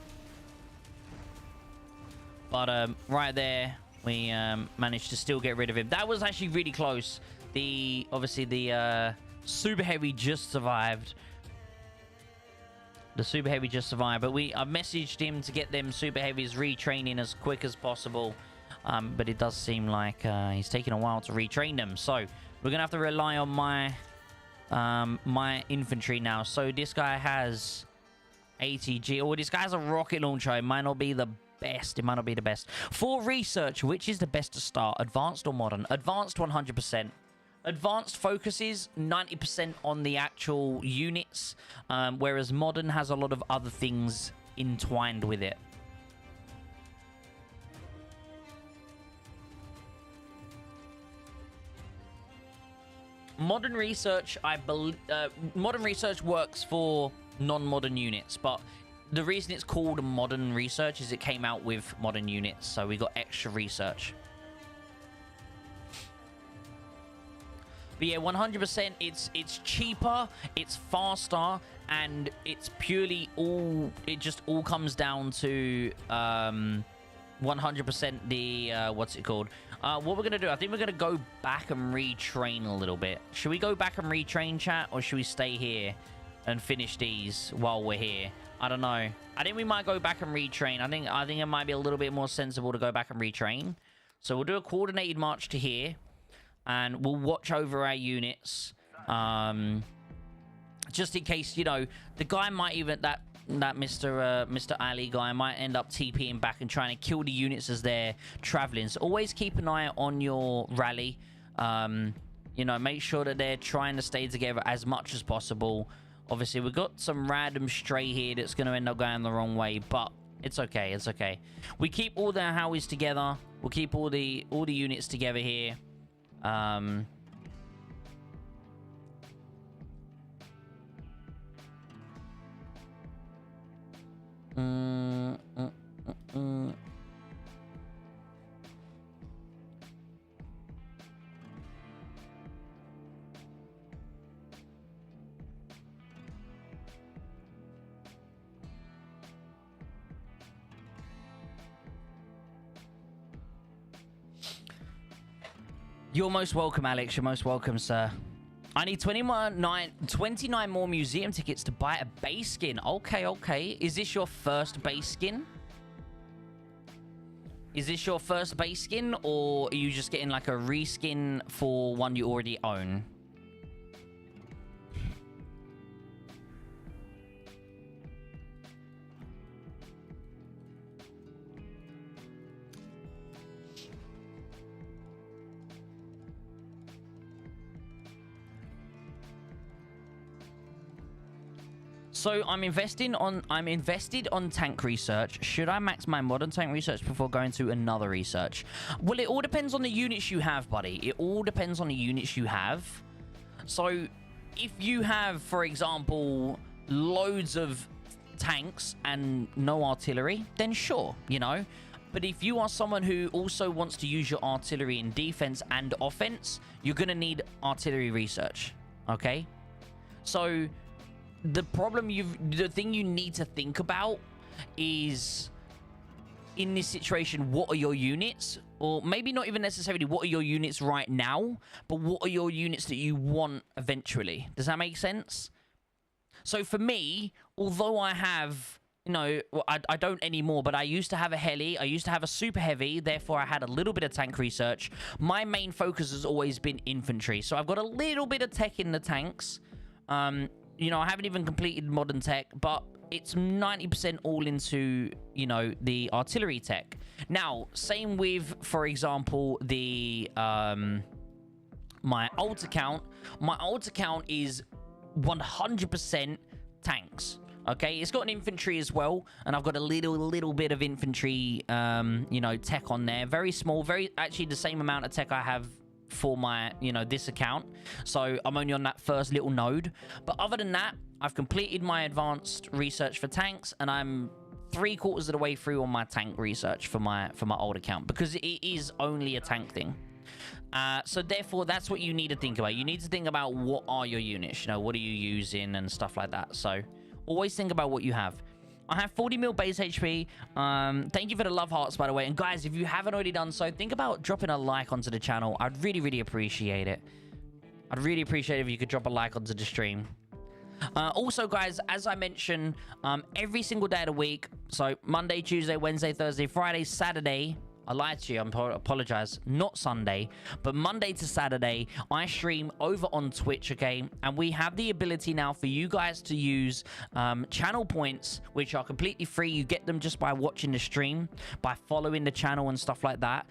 But, right there... We managed to still get rid of him. That was actually really close. Obviously, the super heavy just survived. The super heavy just survived. But I messaged him to get them super heavies retraining as quick as possible. But it does seem like he's taking a while to retrain them. So we're going to have to rely on my infantry now. So this guy has ATG. Oh, this guy has a rocket launcher. It might not be the best. It might not be the best. For research, which is the best to start? Advanced or modern? Advanced 100%. Advanced focuses 90% on the actual units, whereas modern has a lot of other things entwined with it. Modern research, I believe, modern research works for non-modern units, but the reason it's called modern research is it came out with modern units, so we got extra research. But yeah, 100%, it's cheaper, it's faster, and it's purely it just all comes down to 100% the, what's it called? What we're going to do, I think we're going to go back and retrain a little bit. Should we go back and retrain, chat, or should we stay here and finish these while we're here? I don't know. I think we might go back and retrain. I think it might be a little bit more sensible to go back and retrain. So we'll do a coordinated march to here. And we'll watch over our units. Just in case, you know, the guy might even... That Mr. Ali guy might end up TPing back and trying to kill the units as they're traveling. So always keep an eye on your rally. You know, make sure that they're trying to stay together as much as possible. Obviously, we've got some random stray here that's going to end up going the wrong way, but it's okay. It's okay. We keep all the Howies together. We'll keep all the units together here. You're most welcome, Alex. You're most welcome, sir. I need 29 more museum tickets to buy a base skin. Okay, okay. Is this your first base skin? Is this your first base skin, or are you just getting like a reskin for one you already own? So I'm invested on tank research. Should I max my modern tank research before going to another research? Well, it all depends on the units you have, buddy. It all depends on the units you have. So if you have, for example, loads of tanks and no artillery, then sure, you know. But if you are someone who also wants to use your artillery in defense and offense, you're going to need artillery research, okay? So the thing you need to think about is, in this situation, what are your units? Or maybe not even necessarily what are your units right now, but what are your units that you want eventually? Does that make sense? So for me, although I have, you know, well, I don't anymore, but I used to have a heli, I used to have a super heavy, therefore I had a little bit of tank research. My main focus has always been infantry. So I've got a little bit of tech in the tanks. You know, I haven't even completed modern tech, but it's 90% all into, you know, the artillery tech. Now, same with, for example, the my alt account. My alt account is 100% tanks. Okay, it's got an infantry as well, and I've got a little bit of infantry, you know, tech on there. Very small, actually the same amount of tech I have for my, you know, this account. So I'm only on that first little node. But other than that, I've completed my advanced research for tanks, and I'm 3/4 of the way through on my tank research for my old account, because it is only a tank thing. So therefore, that's what you need to think about. You need to think about what are your units, you know, what are you using and stuff like that. So always think about what you have. I have 40 mil base HP. Thank you for the love hearts, by the way. And guys, if you haven't already done so, think about dropping a like onto the channel. I'd really appreciate it. I'd really appreciate it if you could drop a like onto the stream. Also, guys, as I mentioned, every single day of the week, so Monday, Tuesday, Wednesday, Thursday, Friday, Saturday, I lied to you, I apologize, not Sunday, but Monday to Saturday, I stream over on Twitch, okay? And we have the ability now for you guys to use channel points, which are completely free. You get them just by watching the stream, by following the channel and stuff like that.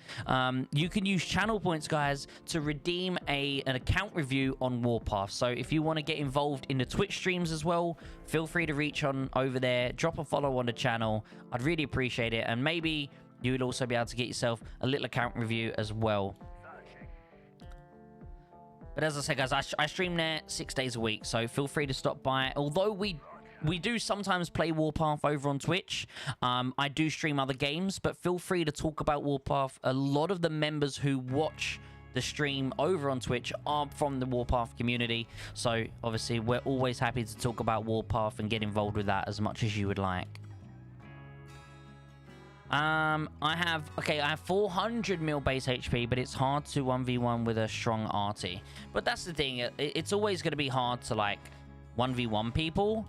You can use channel points, guys, to redeem an account review on Warpath. So if you want to get involved in the Twitch streams as well, feel free to reach on over there, drop a follow on the channel. I'd really appreciate it. And maybe you would also be able to get yourself a little account review as well. But as I said, guys, I stream there 6 days a week, so feel free to stop by. Although we do sometimes play Warpath over on Twitch, I do stream other games, but feel free to talk about Warpath. A lot of the members who watch the stream over on Twitch are from the Warpath community, so obviously we're always happy to talk about Warpath and get involved with that as much as you would like. I have 400 mil base HP, but it's hard to 1v1 with a strong arty. But that's the thing, it's always going to be hard to, like, 1v1 people,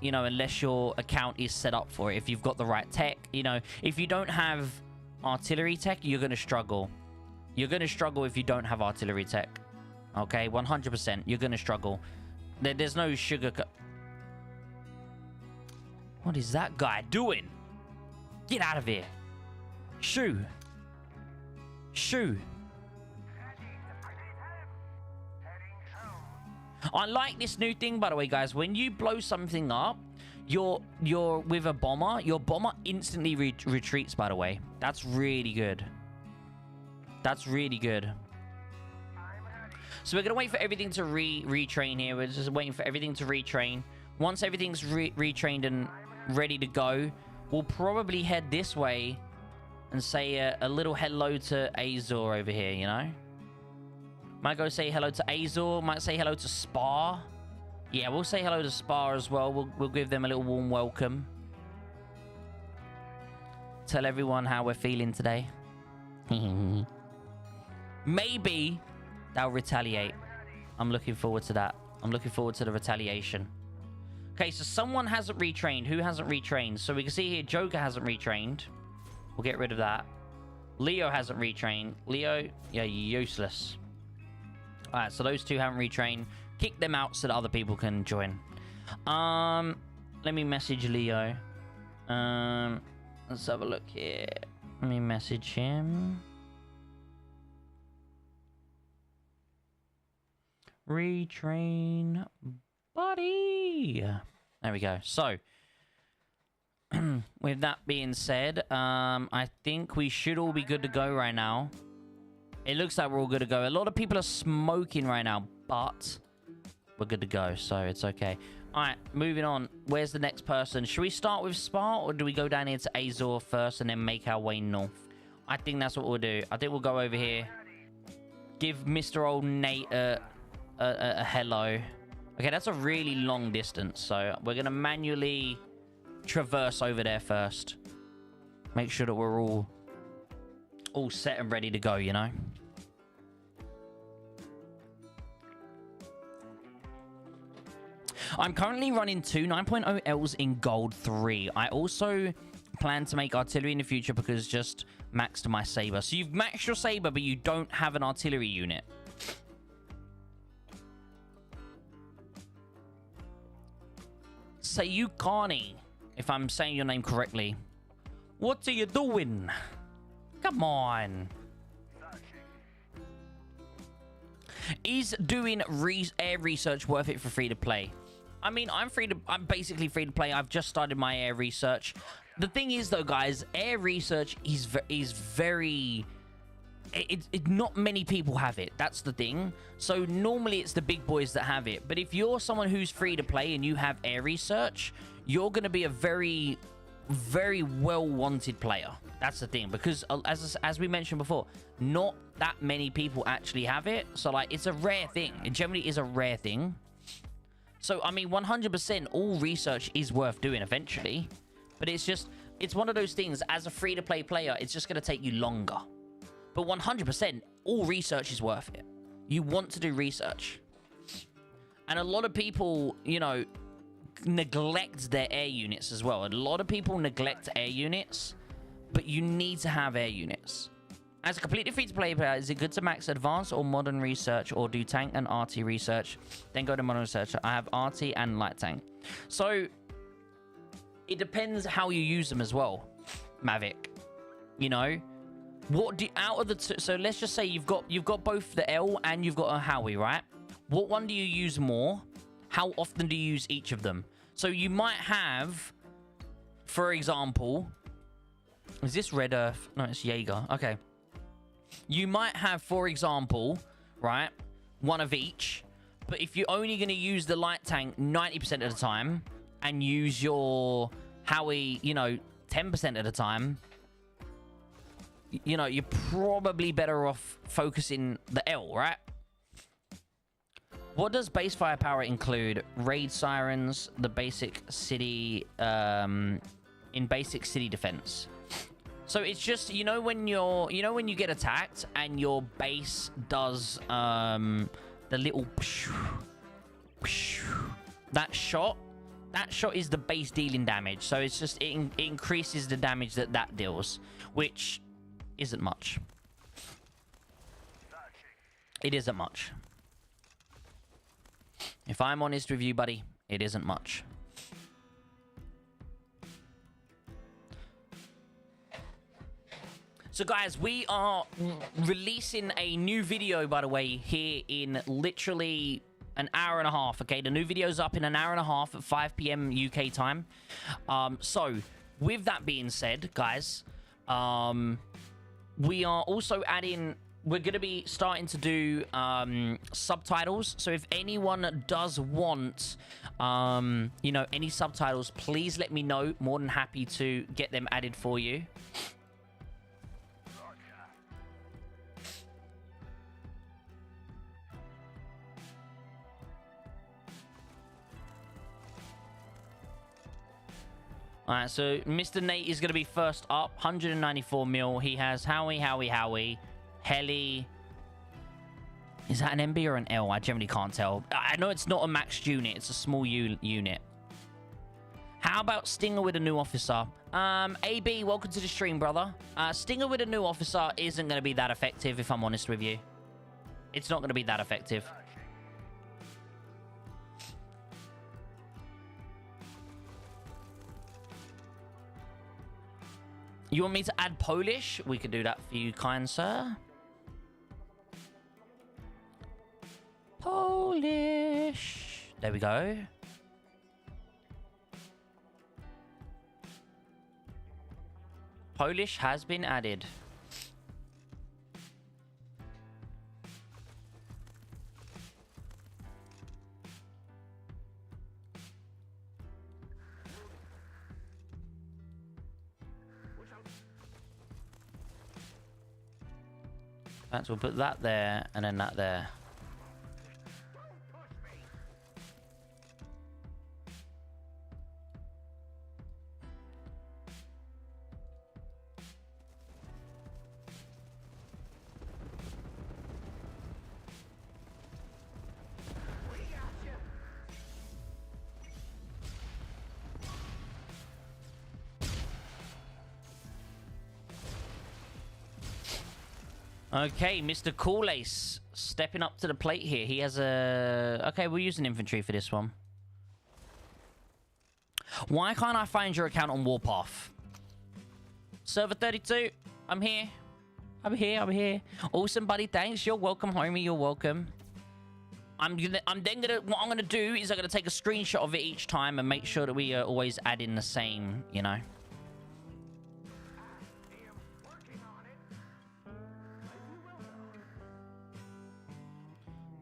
you know, unless your account is set up for it. If you've got the right tech, you know, if you don't have artillery tech, you're going to struggle. You're going to struggle if you don't have artillery tech. Okay, 100%, you're going to struggle. There's no sugar. What is that guy doing? Get out of here. Shoo. Shoo. I like this new thing, by the way, guys. When you blow something up, you're with a bomber, your bomber instantly retreats, by the way. That's really good. That's really good. So we're going to wait for everything to retrain here. We're just waiting for everything to retrain. Once everything's retrained and ready to go, we'll probably head this way and say a little hello to Azor over here, you know? Might go say hello to Azor. Might say hello to Spa. Yeah, we'll say hello to Spa as well. We'll give them a little warm welcome. Tell everyone how we're feeling today. Maybe they'll retaliate. I'm looking forward to that. I'm looking forward to the retaliation. Okay, so someone hasn't retrained. Who hasn't retrained? So we can see here Joker hasn't retrained. We'll get rid of that. Leo hasn't retrained. Leo, yeah, useless. Alright, so those two haven't retrained. Kick them out so that other people can join. Let me message Leo. Let's have a look here. Let me message him. Retrain buddy. There we go. So with that being said, I think we should all be good to go right now. It looks like we're all good to go. A lot of people are smoking right now, but we're good to go, so it's okay. All right, moving on. Where's the next person? Should we start with Spa, or do we go down here to Azor first and then make our way north? I think that's what we'll do. I think we'll go over here, give Mr. Old Nate a hello, Okay, that's a really long distance, so we're going to manually traverse over there first. Make sure that we're all set and ready to go, you know? I'm currently running two 9.0 Ls in Gold 3. I also plan to make artillery in the future because just maxed my saber. So you've maxed your saber, but you don't have an artillery unit. Sayukani, if I'm saying your name correctly. What are you doing? Come on. Is doing air research worth it for free to play? I mean, I'm basically free to play. I've just started my air research. The thing is, though, guys, air research is very... not many people have it. That's the thing. So normally it's the big boys that have it. But if you're someone who's free to play and you have air research, you're going to be a very, very well-wanted player. That's the thing. Because as we mentioned before, not that many people actually have it. So, like, it's a rare thing. It generally is a rare thing. So, I mean, 100% all research is worth doing eventually. But it's just, it's one of those things, as a free-to-play player, it's just going to take you longer. But 100%, all research is worth it. You want to do research. And a lot of people, you know, neglect their air units as well. A lot of people neglect air units, but you need to have air units. As a completely free-to-play player, is it good to max advanced or modern research, or do tank and RT research, then go to modern research? I have RT and light tank. So, it depends how you use them as well, Mavic. You know? What do out of the two, so let's just say you've got both the L and you've got a Howie, right? What one do you use more? How often do you use each of them? So you might have, for example, is this Red Earth? No, it's Jaeger. Okay. You might have, for example, right, one of each. But if you're only going to use the light tank 90% of the time and use your Howie, you know, 10% of the time, you know, you're probably better off focusing the L, right? What does base firepower include? Raid sirens, the basic city, in basic city defense. So it's just, you know, when you get attacked and your base does, the little, that shot is the base dealing damage. So it's just, it increases the damage that deals, which isn't much. It isn't much. If I'm honest with you, buddy, it isn't much. So, guys, we are releasing a new video, by the way, here in literally an hour and a half, okay? The new video's up in an hour and a half at 5 p.m. UK time. So, with that being said, guys, we are also adding... We're going to be starting to do subtitles. So if anyone does want, you know, any subtitles, please let me know. More than happy to get them added for you. All right, so Mr. Nate is going to be first up. 194 mil. He has Howie. Heli. Is that an MB or an L? I generally can't tell. I know it's not a maxed unit. It's a small unit. How about Stinger with a new officer? AB, welcome to the stream, brother. Stinger with a new officer isn't going to be that effective, if I'm honest with you. It's not going to be that effective. You want me to add Polish? We could do that for you, kind sir. Polish. There we go. Polish has been added. We'll put that there and then that there. Okay, Mr. Cool Ace stepping up to the plate here. He has a... Okay, we'll use an infantry for this one. Why can't I find your account on Warpath? Server 32, I'm here. I'm here. Awesome, buddy. Thanks. You're welcome, homie. You're welcome. What I'm gonna do is I'm gonna take a screenshot of it each time and make sure that we always add in the same, you know.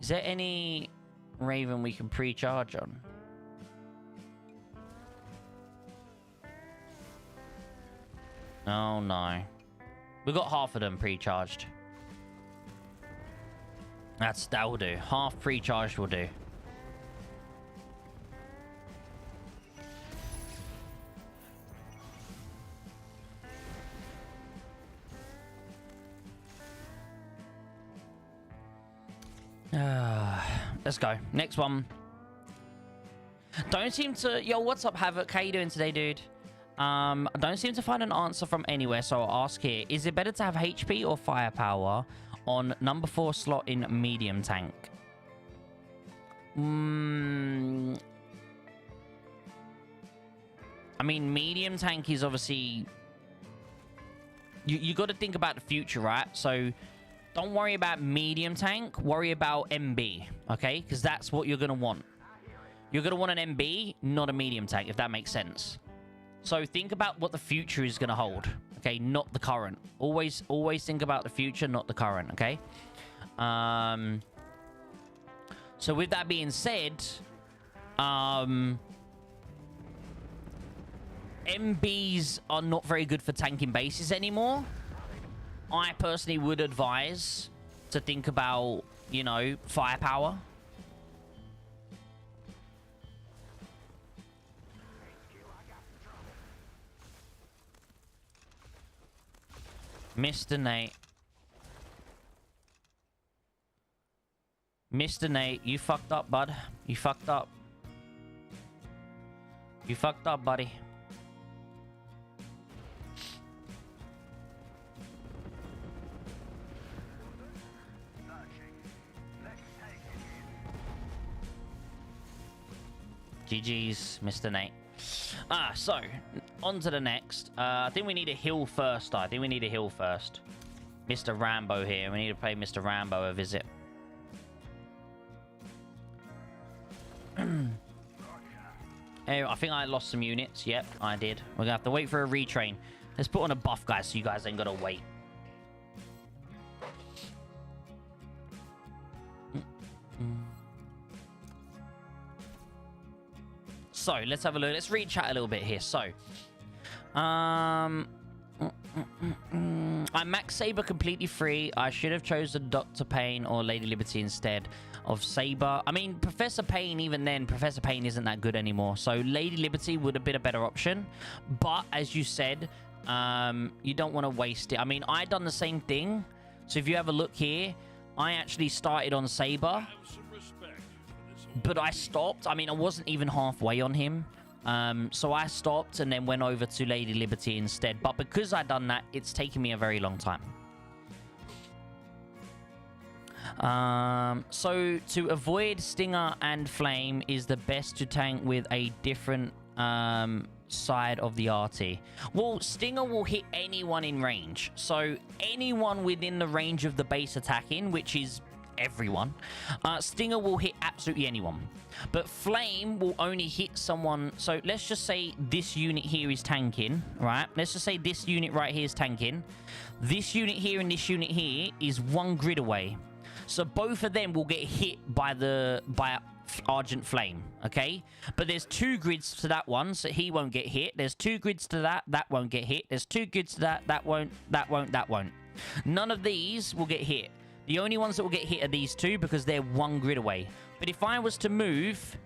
Is there any Raven we can pre-charge on? Oh no. We got half of them pre-charged. That will do. Half pre-charged will do. Let's go. Next one. Don't seem to... Yo, what's up, Havoc? How you doing today, dude? I don't seem to find an answer from anywhere, so I'll ask here. Is it better to have HP or firepower on number 4 slot in medium tank? I mean, medium tank is obviously... You got to think about the future, right? So don't worry about medium tank. Worry about MB, okay? Because that's what you're going to want. You're going to want an MB, not a medium tank, if that makes sense. So think about what the future is going to hold, okay? Not the current. Always think about the future, not the current, okay? So with that being said, MBs are not very good for tanking bases anymore. I personally would advise to think about, you know, firepower. Mr. Nate. Mr. Nate, you fucked up, bud. You fucked up. You fucked up, buddy. GG's, Mr. Nate. So, on to the next. I think we need a hill first. Mr. Rambo here. We need to pay Mr. Rambo a visit. Hey, I think I lost some units. Yep, I did. We're gonna have to wait for a retrain. Let's put on a buff, guys, so you guys ain't gotta wait. So, let's have a look. Let's read chat a little bit here. So, I'm Max Saber completely free. I should have chosen Dr. Payne or Lady Liberty instead of Saber. I mean, Professor Payne, even then, Professor Payne isn't that good anymore. So, Lady Liberty would have been a better option. But, as you said, you don't want to waste it. I mean, I done the same thing. So, if you have a look here, I actually started on Saber. But I stopped. I mean, I wasn't even halfway on him. So I stopped and then went over to Lady Liberty instead. But because I done that, it's taken me a very long time. So to avoid Stinger and Flame is the best to tank with a different side of the RT. Well, Stinger will hit anyone in range. So anyone within the range of the base attacking, which is everyone, Stinger will hit absolutely anyone, but Flame will only hit someone. So let's just say this unit here is tanking, right? Let's just say this unit right here is tanking. This unit here and this unit here is 1 grid away, so both of them will get hit by Argent Flame, okay? But there's 2 grids to that one, so he won't get hit. There's 2 grids to that won't get hit. There's 2 grids to that won't. None of these will get hit. The only ones that will get hit are these 2 because they're 1 grid away. But if I was to move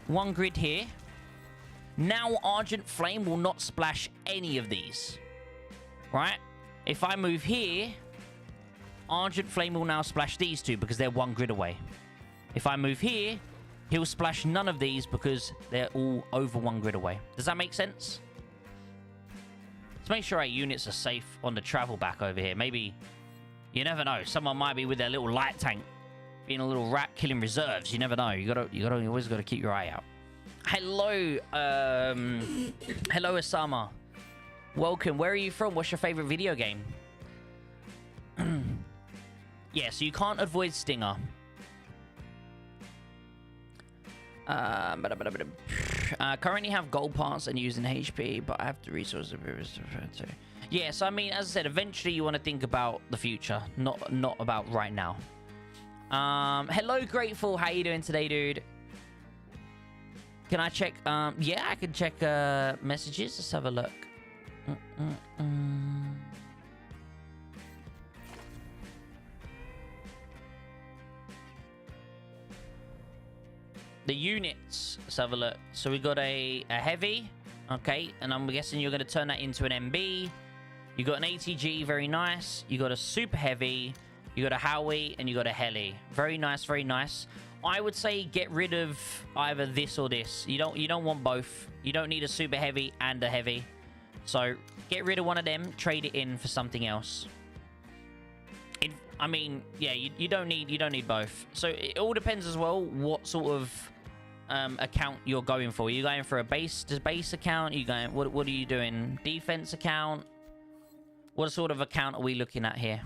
1 grid here, now Argent Flame will not splash any of these. Right? If I move here, Argent Flame will now splash these 2 because they're 1 grid away. If I move here, he'll splash none of these because they're all over 1 grid away. Does that make sense? Let's make sure our units are safe on the travel back over here. Maybe You never know. Someone might be with their little light tank, being a little rat killing reserves. You never know. You always gotta keep your eye out. Hello, hello, Osama. Welcome. Where are you from? What's your favorite video game? Yeah, so you can't avoid Stinger. Currently have gold parts and using HP, but I have the resources to. Yeah, so I mean, as I said, eventually you want to think about the future, not about right now. Hello, Grateful. How you doing today, dude? Can I check? Yeah, I can check messages. Let's have a look. The units. Let's have a look. So we got a heavy. Okay, and I'm guessing you're going to turn that into an MB. You got an ATG, very nice. You got a super heavy. You got a Howie, and you got a heli. Very nice, very nice. I would say get rid of either this or this. You don't want both. You don't need a super heavy and a heavy. So get rid of one of them. Trade it in for something else. I mean, yeah, you don't need both. So it all depends as well what sort of account you're going for. Are you going for a base account? Are you going? What are you doing? Defense account? What sort of account are we looking at here?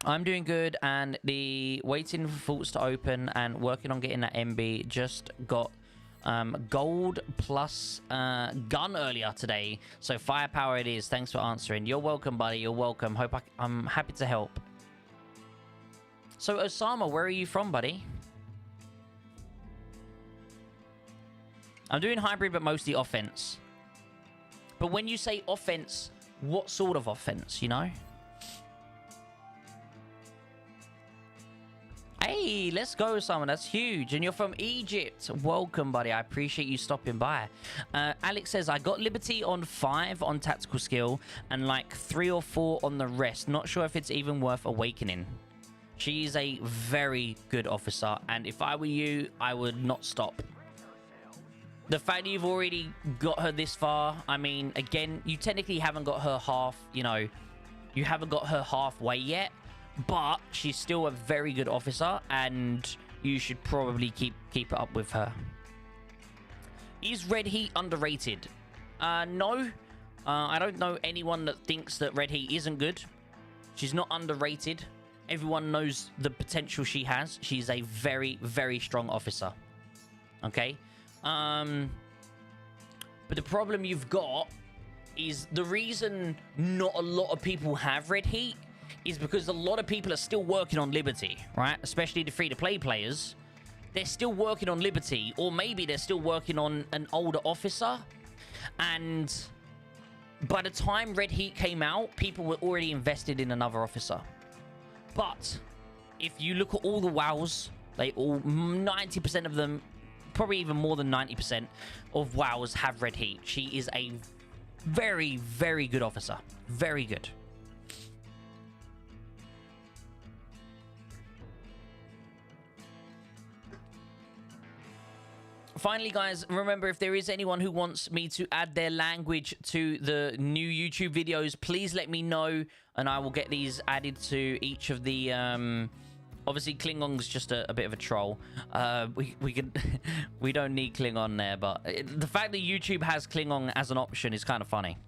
I'm doing good, and the waiting for faults to open and working on getting that MB. Just got gold plus gun earlier today, so firepower it is. Thanks for answering. You're welcome, buddy. You're welcome. I'm happy to help. So Osama, where are you from, buddy? I'm doing hybrid, but mostly offense. But when you say offense, what sort of offense, you know? Hey, let's go, Simon. That's huge. And you're from Egypt. Welcome, buddy. I appreciate you stopping by. Alex says, I got Liberty on 5 on tactical skill and like 3 or 4 on the rest. Not sure if it's even worth awakening. She is a very good officer. And if I were you, I would not stop. The fact that you've already got her this far, I mean, again, you technically haven't got her half, you know, you haven't got her halfway yet. But she's still a very good officer, and you should probably keep it up with her. Is Red Heat underrated? No. I don't know anyone that thinks that Red Heat isn't good. She's not underrated. Everyone knows the potential she has. She's a very, very strong officer. Okay? But the problem you've got is the reason not a lot of people have Red Heat is because a lot of people are still working on Liberty, right? Especially the free-to-play players. They're still working on Liberty, or maybe they're still working on an older officer. And by the time Red Heat came out, people were already invested in another officer. But if you look at all the WoWs, they all, 90% of them, probably even more than 90% of WoWs have Red Heat. She is a very, very good officer. Very good. Finally, guys, remember, if there is anyone who wants me to add their language to the new YouTube videos, please let me know, and I will get these added to each of the... Obviously, Klingon's just a bit of a troll. We don't need Klingon there, but the fact that YouTube has Klingon as an option is kind of funny.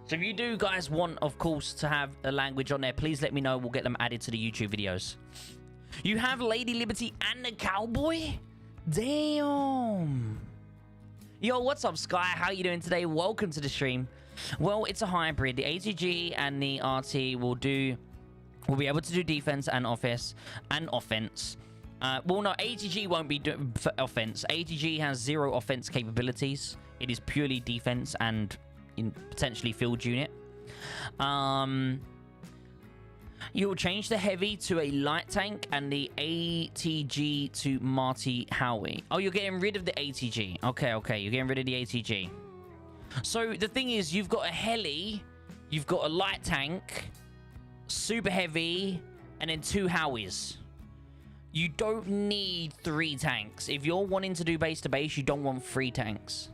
So if you do, guys, want, of course, to have a language on there, please let me know. We'll get them added to the YouTube videos. You have Lady Liberty and the Cowboy? Damn. Yo, what's up, Sky? How you doing today? Welcome to the stream. Well, it's a hybrid. The ATG and the RT will be able to do defense and offense. Well, no, ATG won't be for offense. ATG has 0 offense capabilities. It is purely defense and potentially field unit. You'll change the heavy to a light tank and the ATG to Marty Howie. Oh, you're getting rid of the ATG. Okay. You're getting rid of the ATG. So the thing is, you've got a heli, you've got a light tank, super heavy, and then 2 Howies. You don't need 3 tanks. If you're wanting to do base to base, you don't want 3 tanks.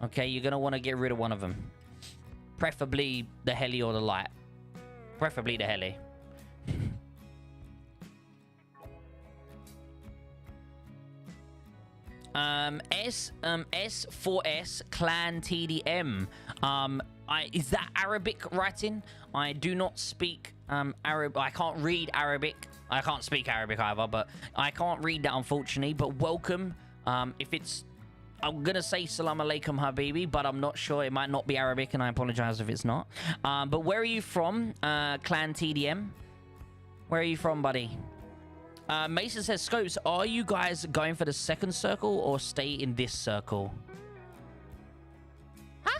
Okay, you're going to want to get rid of one of them. Preferably the heli or the light. Preferably the heli. S4S Clan TDM. Is that Arabic writing? I do not speak Arab. I can't read Arabic. I can't speak Arabic either, but I can't read that, unfortunately. But welcome. If it's, I'm gonna say Salam Alaikum Habibi, but I'm not sure. It might not be Arabic, and I apologize if it's not. But where are you from, Clan TDM? Where are you from, buddy? Mason says, Scopes, are you guys going for the second circle or stay in this circle? Huh?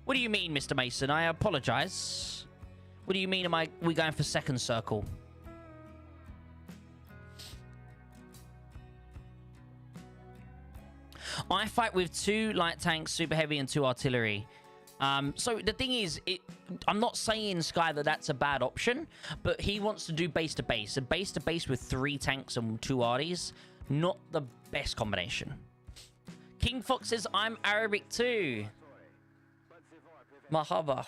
What do you mean, Mr. Mason? I apologize. What do you mean, we going for second circle? I fight with 2 light tanks, super heavy, and 2 artillery. So the thing is, I'm not saying, Sky, that that's a bad option, but he wants to do base to base. A base to base with 3 tanks and 2 arties, not the best combination. King Fox says, I'm Arabic too. Mahaba.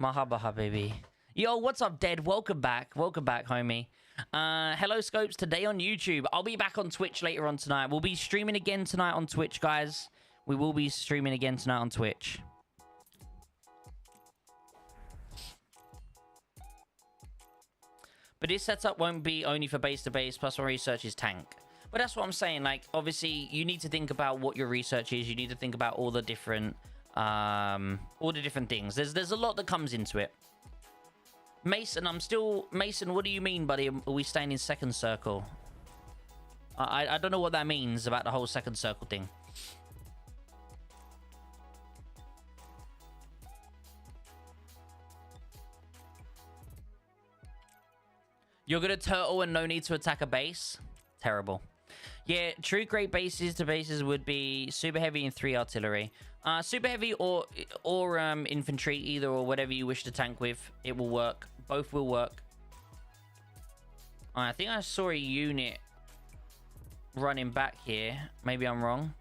Mahaba, habibi. Yo, what's up, Dead? Welcome back. Welcome back, homie. Hello, Scopes. Today on YouTube. I'll be back on Twitch later on tonight. We'll be streaming again tonight on Twitch, guys. We will be streaming again tonight on Twitch. But this setup won't be only for base to base, plus my research is tank. But that's what I'm saying. Like, obviously, you need to think about what your research is. You need to think about all the different things. There's a lot that comes into it. Mason, Mason, what do you mean, buddy? Are we staying in second circle? I don't know what that means about the whole second circle thing. You're gonna turtle and no need to attack a base? Terrible. Yeah, true great bases to bases would be super heavy and 3 artillery. Super heavy or infantry, either or whatever you wish to tank with. It will work. Both will work. I think I saw a unit running back here. Maybe I'm wrong.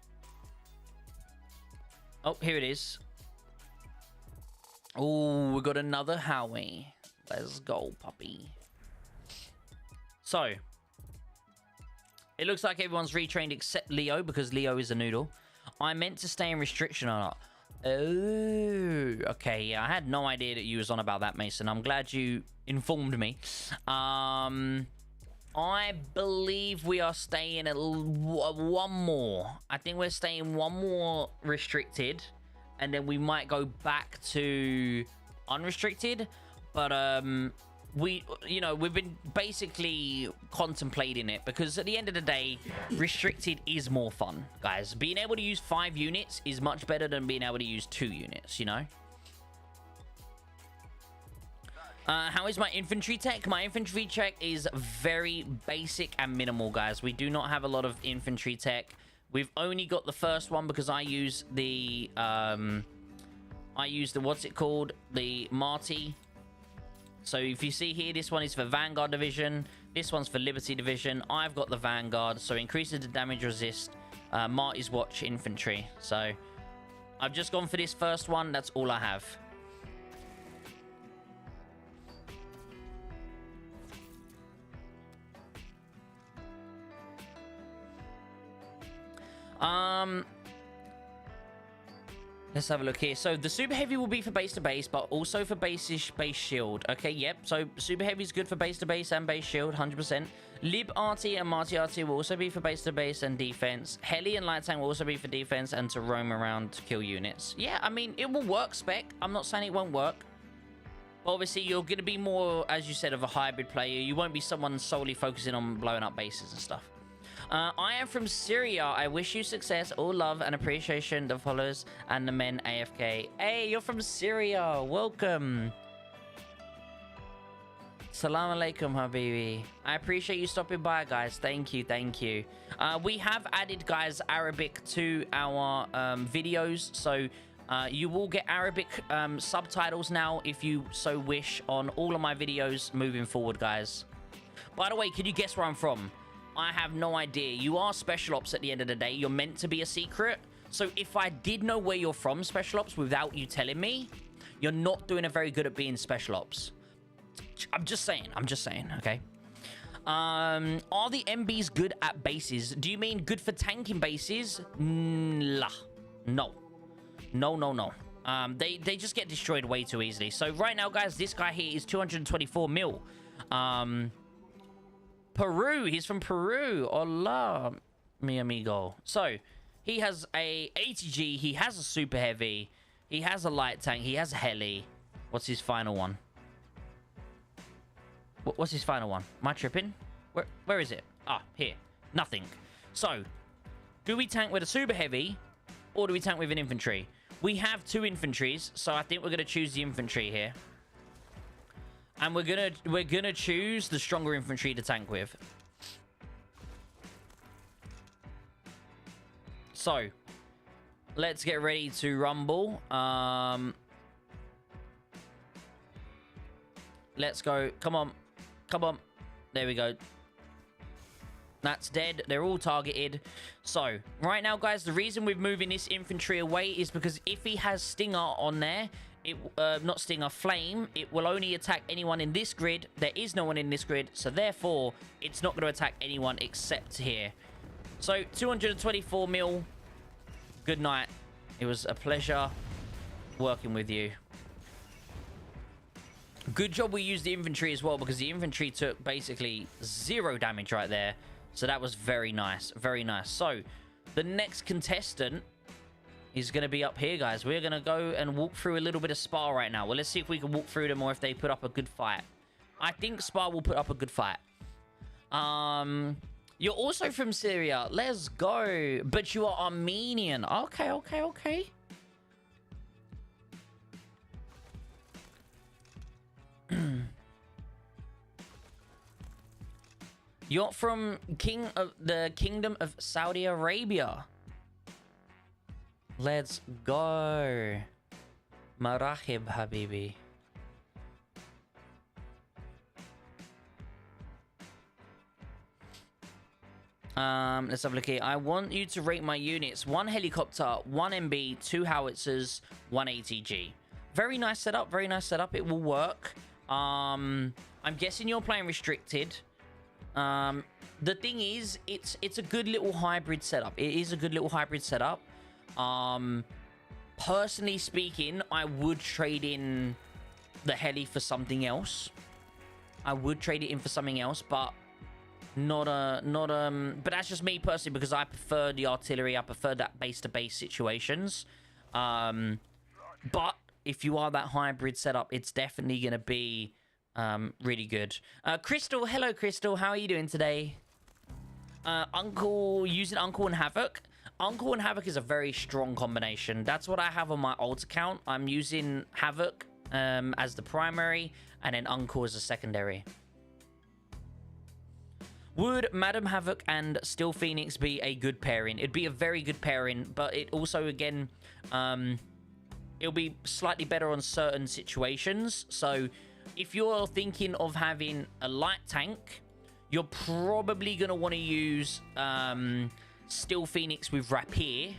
Oh, here it is. Oh, we got another Howie. Let's go, puppy. So, it looks like everyone's retrained except Leo, because Leo is a noodle. I meant to stay in restriction or not. Oh, okay. Yeah, I had no idea that you was on about that, Mason. I'm glad you informed me. I believe we are staying at one more. I think we're staying one more restricted, and then we might go back to unrestricted. But we've been basically contemplating it, because at the end of the day, restricted is more fun, guys. Being able to use 5 units is much better than being able to use 2 units, you know? How is my infantry tech? My infantry tech is very basic and minimal, guys. We do not have a lot of infantry tech. We've only got the first one because I use the what's it called? The Marty. So if you see here, this one is for Vanguard Division. This one's for Liberty Division. I've got the Vanguard, so increases the damage resist. Marty's Watch Infantry. So I've just gone for this first one. That's all I have. Let's have a look here. So the super heavy will be for base to base, but also for base shield. Okay, yep. So super heavy is good for base to base and base shield, 100%. Lib RT and Marty RT will also be for base to base and defense. Heli and light tank will also be for defense and to roam around to kill units. Yeah, I mean, it will work, spec. I'm not saying it won't work. But obviously, you're going to be more, as you said, of a hybrid player. You won't be someone solely focusing on blowing up bases and stuff. I am from Syria. I wish you success, all love and appreciation, the followers and the men AFK. Hey, you're from Syria. Welcome. Salam alaikum, habibi. I appreciate you stopping by, guys. Thank you, thank you. We have added, guys, Arabic to our videos. So you will get Arabic subtitles now, if you so wish, on all of my videos moving forward, guys. By the way, can you guess where I'm from? I have no idea. You are Special Ops at the end of the day. You're meant to be a secret. So if I did know where you're from, Special Ops, without you telling me, you're not doing a very good at being special ops. I'm just saying, okay? Are the MBs good at bases? Do you mean good for tanking bases? No. No. They just get destroyed way too easily. So right now, guys, this guy here is 224 mil. Peru. He's from Peru. Hola, mi amigo. So he has a 80G. He has a super heavy. He has a light tank. He has a heli. What's his final one? What's his final one? Am I tripping? Where is it? Ah, here. Nothing. So, do we tank with a super heavy, or do we tank with an infantry? We have 2 infantries, so I think we're gonna choose the infantry here, and we're gonna choose the stronger infantry to tank with. So, let's get ready to rumble. Let's go. Come on. Come on. There we go. That's dead. They're all targeted. So, right now, guys, the reason we're moving this infantry away is because if he has Stinger on there, not Stinger, Flame, it will only attack anyone in this grid. There is no one in this grid, so therefore, it's not going to attack anyone except here. So, 224 mil. Good night. It was a pleasure working with you. Good job we used the infantry as well, because the infantry took basically 0 damage right there. So that was very nice. Very nice. So the next contestant is going to be up here, guys. We're going to go and walk through a little bit of Spa right now. Well, let's see if we can walk through them or if they put up a good fight. I think Spa will put up a good fight. You're also from Syria. Let's go. But you are Armenian. Okay, okay, okay. You're from the Kingdom of Saudi Arabia. Let's go. Marahib, Habibi. Let's have a look here. I want you to rate my units. 1 helicopter, 1 MB, 2 howitzers, 1 ATG. Very nice setup. Very nice setup. It will work. I'm guessing you're playing restricted. The thing is, it's a good little hybrid setup. It is a good little hybrid setup. Personally speaking, I would trade in the heli for something else. I would trade it in for something else, but but that's just me personally, because I prefer the artillery. I prefer that base-to-base situations. But if you are that hybrid setup, it's definitely going to be really good. Crystal, hello Crystal, how are you doing today? Using Uncle and Havoc. Uncle and Havoc is a very strong combination. That's what I have on my alt account. I'm using Havoc as the primary, and then Uncle as a secondary. Would Madam Havoc and Steel Phoenix be a good pairing? It'd be a very good pairing, but it also, again, it'll be slightly better on certain situations. So if you're thinking of having a light tank, you're probably going to want to use Steel Phoenix with Rapier.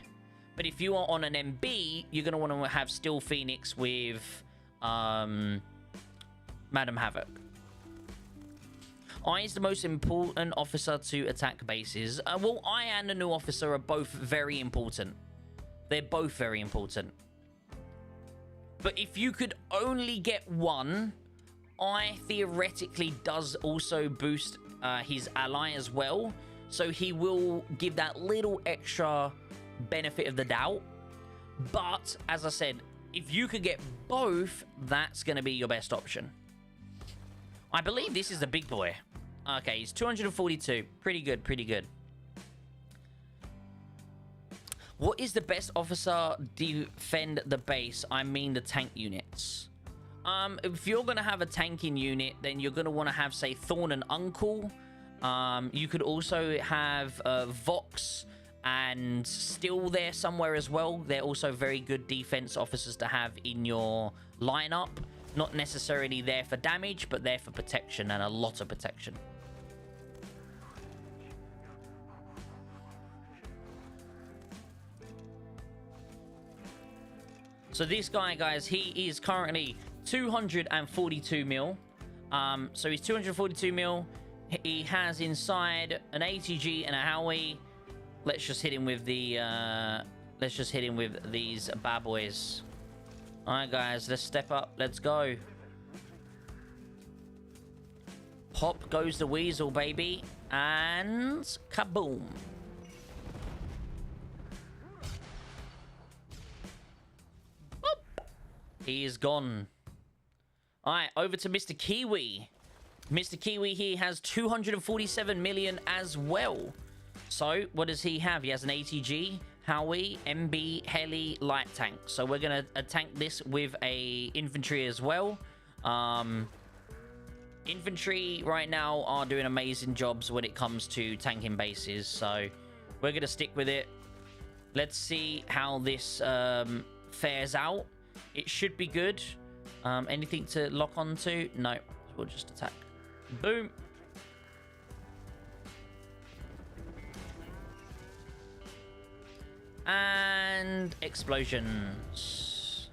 But if you are on an MB, you're going to want to have Steel Phoenix with Madam Havoc. I is the most important officer to attack bases. Well, I and the new officer are both very important. They're both very important. But if you could only get one, I theoretically does also boost his ally as well. So he will give that little extra benefit of the doubt. But, as I said, if you could get both, that's going to be your best option. I believe this is the big boy. Okay, he's 242. Pretty good, pretty good. What is the best officer defend the base? I mean the tank units. If you're going to have a tanking unit, then you're going to want to have, say, Thorn and Uncle. You could also have Vox and Steel there somewhere as well. They're also very good defense officers to have in your lineup. Not necessarily there for damage, but there for protection, and a lot of protection. So this guy, guys, he is currently 242 mil. So he's 242 mil. He has inside an ATG and a Howie. Let's just hit him with the let's just hit him with these bad boys. All right, guys, let's step up. Let's go. Pop goes the weasel, baby, and kaboom. Boop. He is gone. All right, over to Mr. Kiwi. Mr. Kiwi here has 247 million as well. So, what does he have? He has an ATG, Howie, MB, Heli, light tank. So, we're going to tank this with a infantry as well. Infantry right now are doing amazing jobs when it comes to tanking bases. So, we're going to stick with it. Let's see how this fares out. It should be good. Anything to lock onto? No. We'll just attack. Boom. And explosions.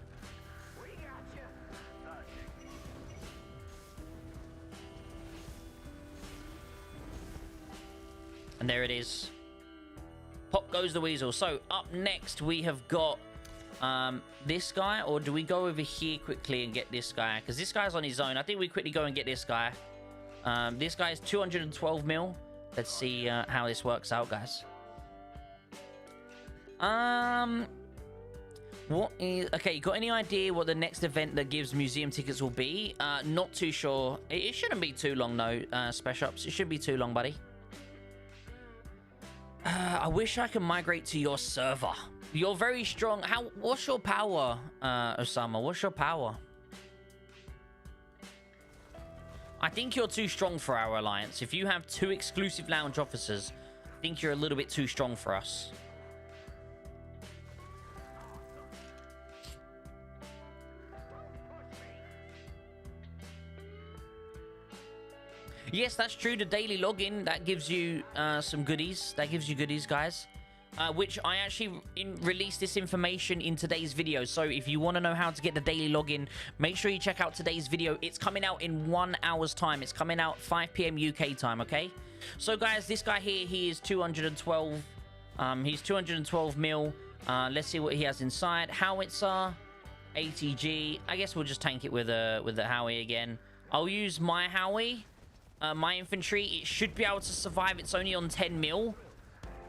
And there it is. Pop goes the weasel. So up next we have got this guy, or do we go over here quickly and get this guy? Because this guy's on his own. I think we quickly go and get this guy. This guy is 212 mil. Let's see how this works out, guys. What is... Okay, you got any idea what the next event that gives museum tickets will be? Not too sure. It shouldn't be too long, though, Special Ops. It shouldn't be too long, buddy. I wish I could migrate to your server. You're very strong. What's your power, Osama? What's your power? I think you're too strong for our alliance. If you have 2 exclusive lounge officers, I think you're a little bit too strong for us. Yes, that's true. The daily login, that gives you some goodies. That gives you goodies, guys. Which I actually released this information in today's video. So if you want to know how to get the daily login, make sure you check out today's video. It's coming out in 1 hour's time. It's coming out 5 p.m. UK time, okay? So, guys, this guy here, he is 212. He's 212 mil. Let's see what he has inside. Howitzer, ATG. I guess we'll just tank it with the Howie again. I'll use my Howie. My infantry, it should be able to survive. It's only on 10 mil,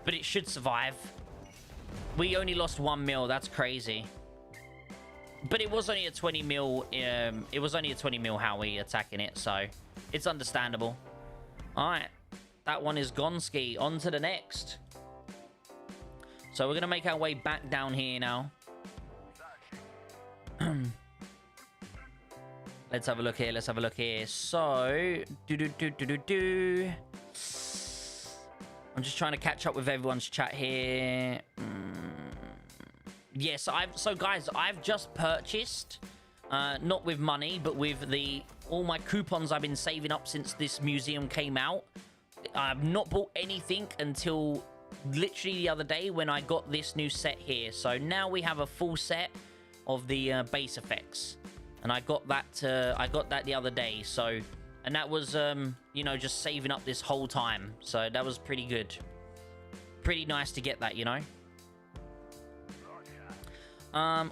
but it should survive. We only lost 1 mil. That's crazy. But it was only a 20 mil. It was only a 20 mil Howie attacking it, so it's understandable. All right, that one is gone ski. On to the next. So we're gonna make our way back down here now. Let's have a look here. Let's have a look here. So, I'm just trying to catch up with everyone's chat here. Yes, so guys, I've just purchased, not with money, but with all my coupons I've been saving up since this museum came out. I've not bought anything until literally the other day when I got this new set here. So now we have a full set of the base effects. And I got that the other day. So, and that was you know, just saving up this whole time. So that was pretty good. Pretty nice to get that, you know.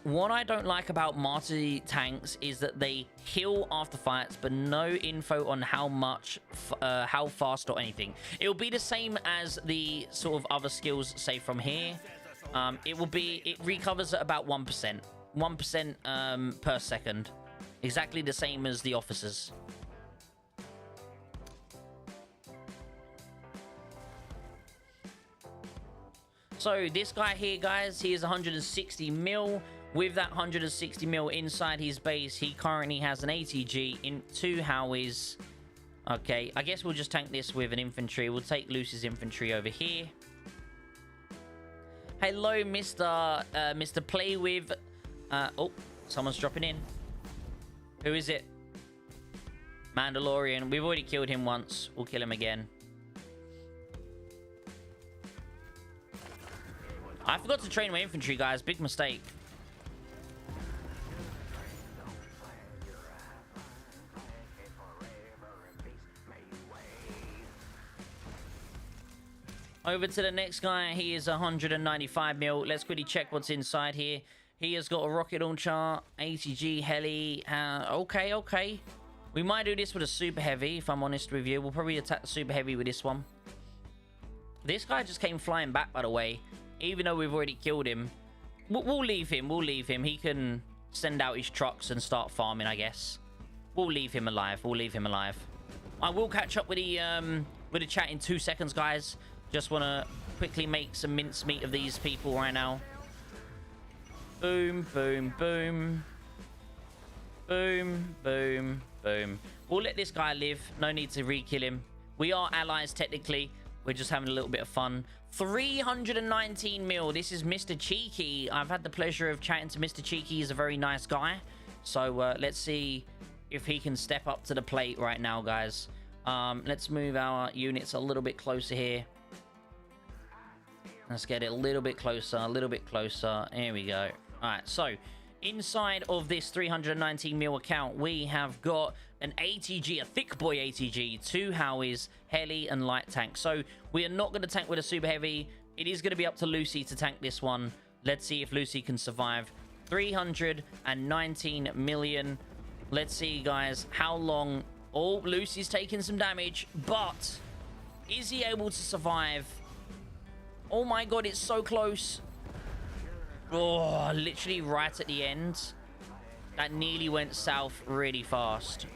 What I don't like about Marty tanks is that they heal after fights, but no info on how much, how fast or anything. It will be the same as the sort of other skills, say from here. It recovers at about 1%. 1% per second. Exactly the same as the officers. So this guy here, guys, he is 160 mil. With that 160 mil inside his base, he currently has an ATG in 2 Howies. Okay, I guess we'll just tank this with an infantry. We'll take Lucy's infantry over here. Hello, Mr. Play with... oh, someone's dropping in. Who is it? Mandalorian. We've already killed him once. We'll kill him again. I forgot to train my infantry, guys. Big mistake. Over to the next guy. He is 195 mil. Let's quickly check what's inside here. He has got a rocket launcher, ATG, heli. Okay, okay. We might do this with a super heavy, if I'm honest with you. We'll probably attack the super heavy with this one. This guy just came flying back, by the way. Even though we've already killed him. We'll leave him. We'll leave him. He can send out his trucks and start farming, I guess. We'll leave him alive. We'll leave him alive. I will catch up with the chat in 2 seconds, guys. Just want to quickly make some mincemeat of these people right now. Boom, boom, boom. Boom, boom, boom. We'll let this guy live. No need to re-kill him. We are allies, technically. We're just having a little bit of fun. 319 mil. This is Mr. Cheeky. I've had the pleasure of chatting to Mr. Cheeky. He's a very nice guy. So let's see if he can step up to the plate right now, guys. Let's move our units a little bit closer here. Let's get it a little bit closer, a little bit closer. Here we go. All right, so inside of this 319 mil account, we have got an ATG, a thick boy ATG, 2 Howies, heli, and light tank. So we are not going to tank with a super heavy. It is going to be up to Lucy to tank this one. Let's see if Lucy can survive. 319 million. Let's see, guys, how long... Oh, Lucy's taking some damage, but is he able to survive? Oh my god, it's so close. Oh, literally right at the end. That nearly went south really fast.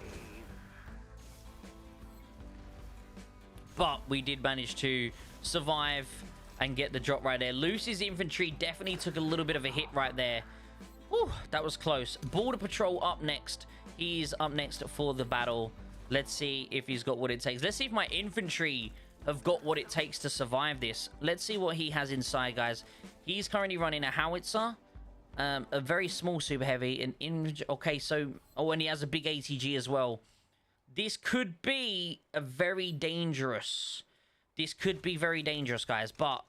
But we did manage to survive and get the drop right there. Lucy's infantry definitely took a little bit of a hit right there. Whew, that was close. Border Patrol up next. He's up next for the battle. Let's see if he's got what it takes. Let's see if my infantry have got what it takes to survive this. Let's see what he has inside, guys. He's currently running a howitzer, a very small super heavy, okay, so... Oh, and he has a big ATG as well. This could be a very dangerous... This could be very dangerous, guys, but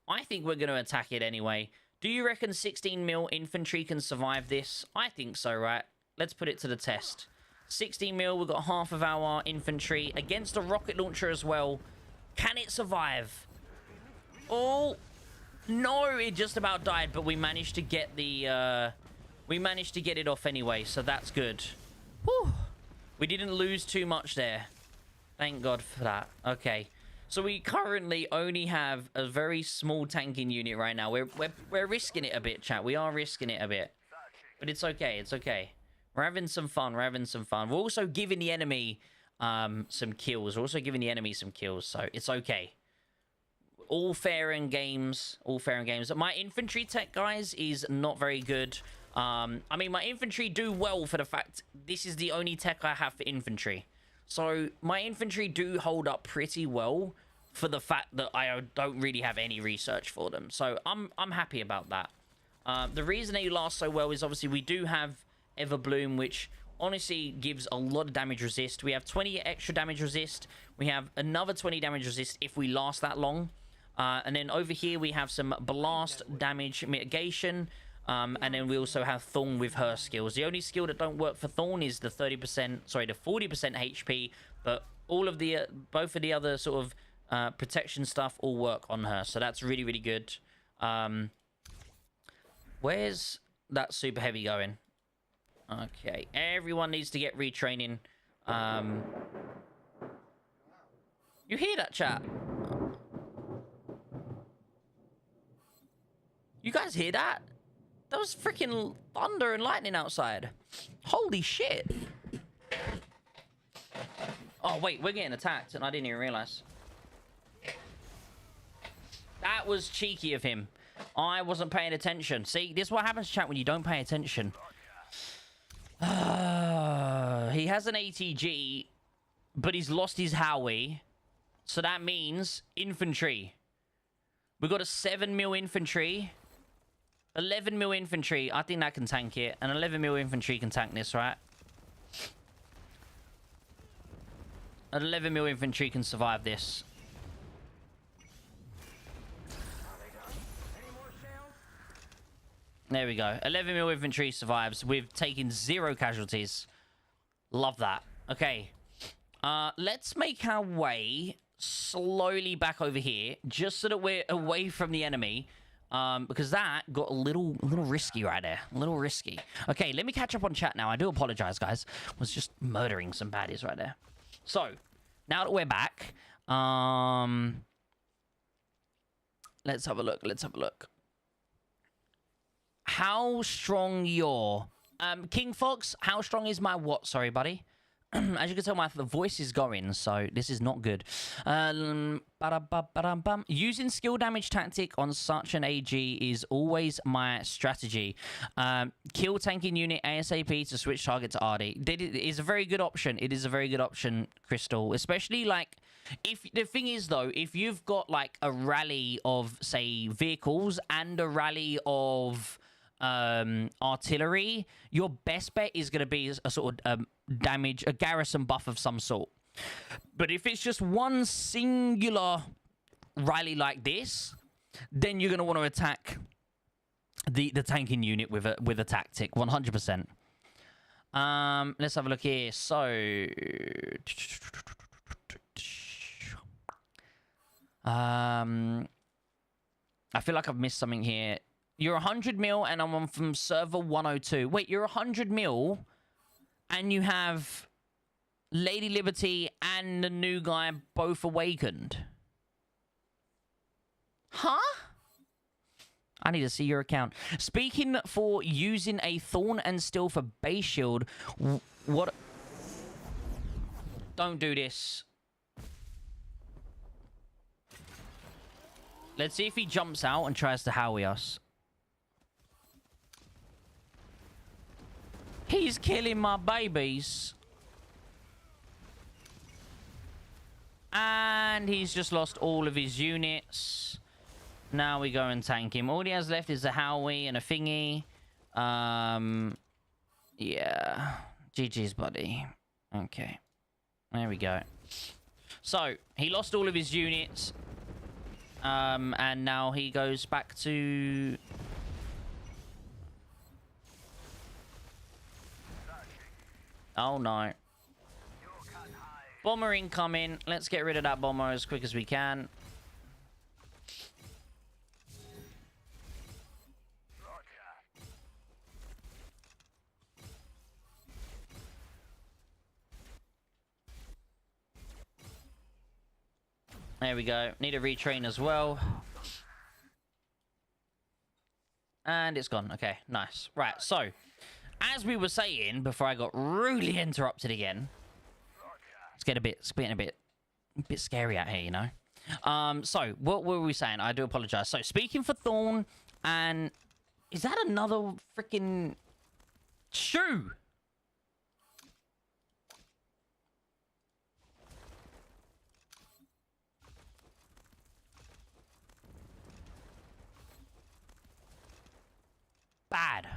I think we're going to attack it anyway. Do you reckon 16 mil infantry can survive this? I think so, right? Let's put it to the test. 16 mil, we've got half of our infantry against a rocket launcher as well. Can it survive? Oh, no, it just about died, but we managed to get the, we managed to get it off anyway, so that's good. Whew. We didn't lose too much there. Thank God for that. Okay. So we currently only have a very small tanking unit right now. We're risking it a bit, chat. We are risking it a bit. But it's okay. It's okay. We're having some fun. We're having some fun. We're also giving the enemy some kills. We're also giving the enemy some kills, so it's okay. All fair in games. All fair in games. My infantry tech, guys, is not very good. I mean, my infantry do well for the fact this is the only tech I have for infantry. So my infantry do hold up pretty well for the fact that I don't really have any research for them. So I'm happy about that. The reason they last so well is obviously we do have Everbloom, which honestly gives a lot of damage resist. We have 20 extra damage resist. We have another 20 damage resist if we last that long. And then over here we have some blast damage mitigation. And then we also have Thorn with her skills. The only skill that don't work for Thorn is the 30%, sorry, the 40% HP. But all of the, both of the other sort of protection stuff all work on her. So that's really, really good. Where's that super heavy going? Okay, everyone needs to get retraining. You hear that, chat? You guys hear that? That was freaking thunder and lightning outside. Holy shit. Oh, wait, we're getting attacked, and I didn't even realize. That was cheeky of him. I wasn't paying attention. See, this is what happens, chat, when you don't pay attention. He has an ATG, but he's lost his Howie. So that means infantry. We've got a 7 mil infantry. 11 mil infantry. I think that can tank it. And 11 mil infantry can tank this, right? An 11 mil infantry can survive this. There we go. 11 mil infantry survives. We've taken 0 casualties. Love that. Okay. Let's make our way slowly back over here, just so that we're away from the enemy. Because that got a little risky right there. A little risky. Okay, let me catch up on chat now. I do apologize, guys. Was just murdering some baddies right there. So, now that we're back, let's have a look. Let's have a look. How strong your... King Fox, how strong is my what? Sorry, buddy. As you can tell, the voice is going, so this is not good. Using skill damage tactic on such an AG is always my strategy. Kill tanking unit ASAP to switch target to RD. It is a very good option. It is a very good option, Crystal. Especially, like, if the thing is, though, if you've got, like, a rally of, say, vehicles and a rally of... artillery, your best bet is going to be a sort of a garrison buff of some sort. But if it's just one singular rally like this, then you're going to want to attack the tanking unit with a tactic 100%. Let's have a look here. So I feel like I've missed something here. You're 100 mil and I'm on from server 102. Wait, you're 100 mil and you have Lady Liberty and the new guy both awakened. Huh? I need to see your account. Speaking for using a Thorn and Steel for base shield, what... Don't do this. Let's see if he jumps out and tries to howie us. He's killing my babies. And he's just lost all of his units. Now we go and tank him. All he has left is a Howie and a thingy. Yeah. GG's, buddy. Okay. There we go. So, he lost all of his units. And now he goes back to... Oh, no. Bomber incoming. Let's get rid of that bomber as quick as we can. There we go. Need a retrain as well. And it's gone. Okay, nice. Right, so... As we were saying, before I got rudely interrupted again, it's getting a bit scary out here, you know. So what were we saying? I do apologize. So speaking for Thorn, and is that another freaking shoe? Bad.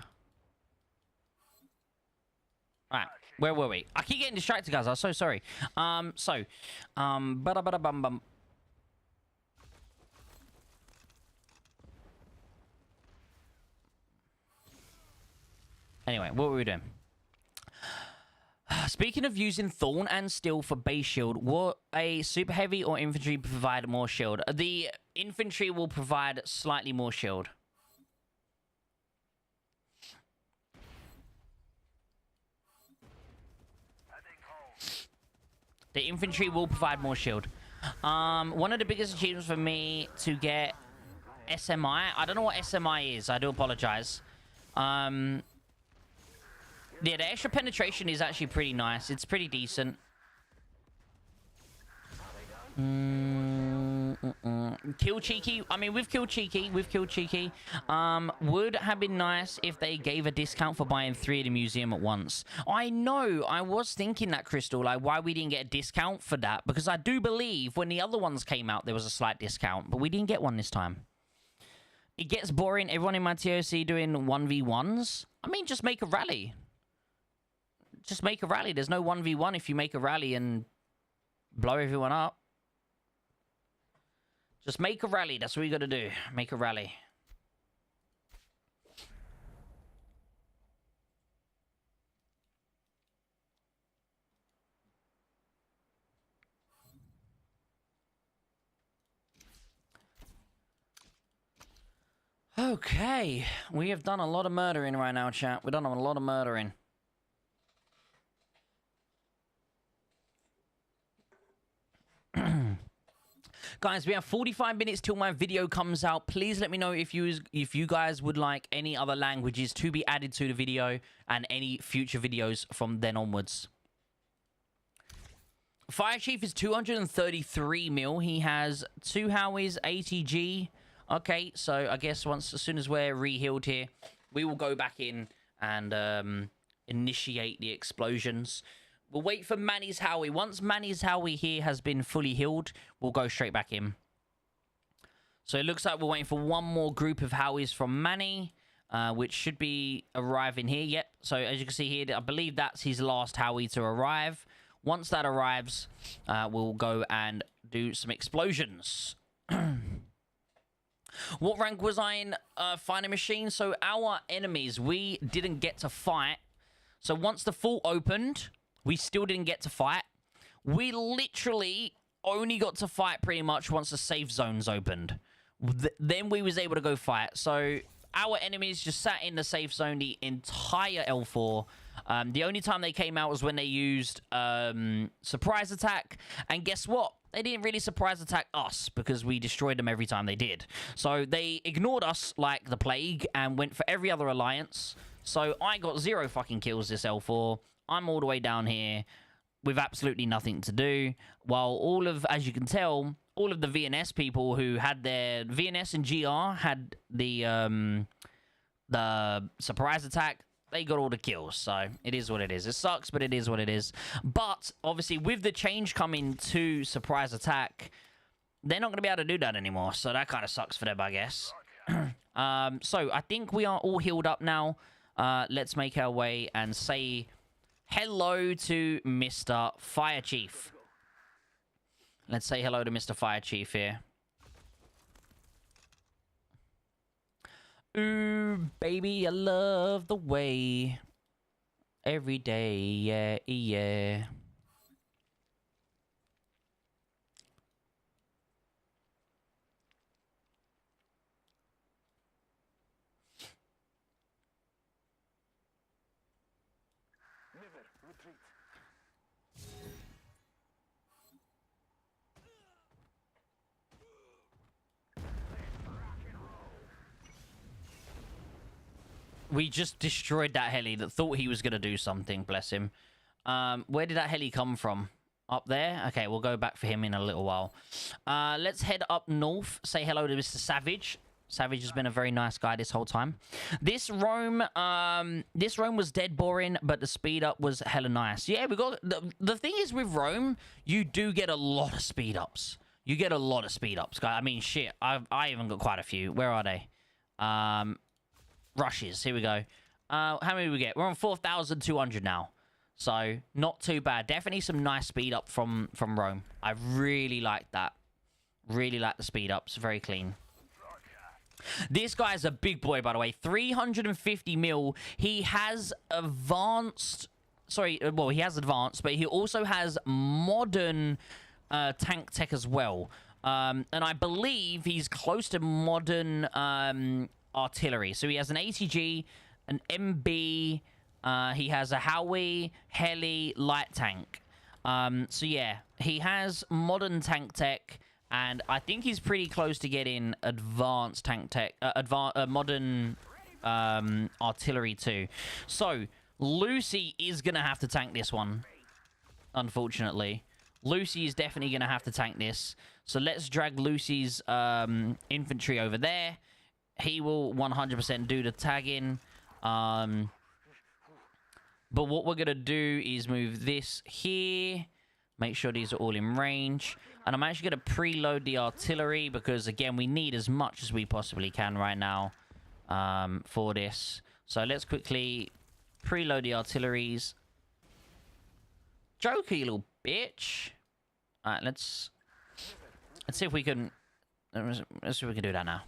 Right, where were we? I keep getting distracted, guys. I'm so sorry. Bum. Anyway, what were we doing? Speaking of using Thorn and Steel for base shield, will a super heavy or infantry provide more shield? The infantry will provide slightly more shield. The infantry will provide more shield. One of the biggest achievements for me to get SMI. I don't know what SMI is. I do apologize. Yeah, the extra penetration is actually pretty nice. It's pretty decent. Kill Cheeky. I mean, we've killed Cheeky. Would have been nice if they gave a discount for buying 3 at the museum at once. I know. I was thinking that, Crystal, like why we didn't get a discount for that. Because I do believe when the other ones came out, there was a slight discount. But we didn't get one this time. It gets boring. Everyone in my TOC doing 1v1s. I mean, just make a rally. Just make a rally. There's no 1v1 if you make a rally and blow everyone up. Just make a rally. That's what you got to do. Make a rally. Okay, we have done a lot of murdering right now, chat. We've done a lot of murdering. Guys, we have 45 minutes till my video comes out. Please let me know if you guys would like any other languages to be added to the video and any future videos from then onwards. Fire Chief is 233 mil. He has 2 Howies, 80 G. Okay, so I guess as soon as we're re-healed here, we will go back in and initiate the explosions. We'll wait for Manny's Howie. Once Manny's Howie here has been fully healed, we'll go straight back in. So it looks like we're waiting for one more group of Howies from Manny, which should be arriving here. Yep, so as you can see here, I believe that's his last Howie to arrive. Once that arrives, we'll go and do some explosions. What rank was I in Fighting Machine? So our enemies, we didn't get to fight. So once the fort opened, we still didn't get to fight. We literally only got to fight pretty much once the safe zones opened. Then we was able to go fight. So our enemies just sat in the safe zone the entire L4. The only time they came out was when they used surprise attack. And guess what? They didn't really surprise attack us because we destroyed them every time they did. So they ignored us like the plague and went for every other alliance. So I got 0 fucking kills this L4. I'm all the way down here with absolutely nothing to do. While all of, as you can tell, all of the VNS people who had their VNS and GR had the surprise attack, they got all the kills. So it is what it is. It sucks, but it is what it is. But obviously with the change coming to surprise attack, they're not going to be able to do that anymore. So that kind of sucks for them, I guess. So I think we are all healed up now. Let's make our way and say hello to Mr. Fire Chief. Let's say hello to Mr. Fire Chief here. Ooh, baby, I love the way. Every day, yeah, yeah. We just destroyed that heli that thought he was going to do something, bless him. Where did that heli come from? Up there? Okay, we'll go back for him in a little while. Let's head up north. Say hello to Mr. Savage. Savage has been a very nice guy this whole time. This roam was dead boring, but the speed up was hella nice. Yeah, we got... The thing is with roam, you do get a lot of speed ups. You get a lot of speed ups, guys. I mean, shit. I even got quite a few. Where are they? Rushes. Here we go. How many did we get? We're on 4,200 now. So, not too bad. Definitely some nice speed up from Rome. I really like that. Really like the speed ups. Very clean. This guy's a big boy, by the way. 350 mil. He has advanced... Sorry, well, he has advanced, but he also has modern tank tech as well. And I believe he's close to modern artillery. So he has an ATG, an MB, he has a Howie, heli, light tank. So yeah, he has modern tank tech, and I think he's pretty close to getting advanced tank tech, modern artillery too. So Lucy is gonna have to tank this one, unfortunately. Lucy is definitely gonna have to tank this. So let's drag Lucy's infantry over there. He will 100% do the tagging. But what we're going to do is move this here. Make sure these are all in range. And I'm actually going to preload the artillery because, again, we need as much as we possibly can right now for this. So let's quickly preload the artilleries. Joker, you little bitch. All right, let's see if we can... Let's see if we can do that now.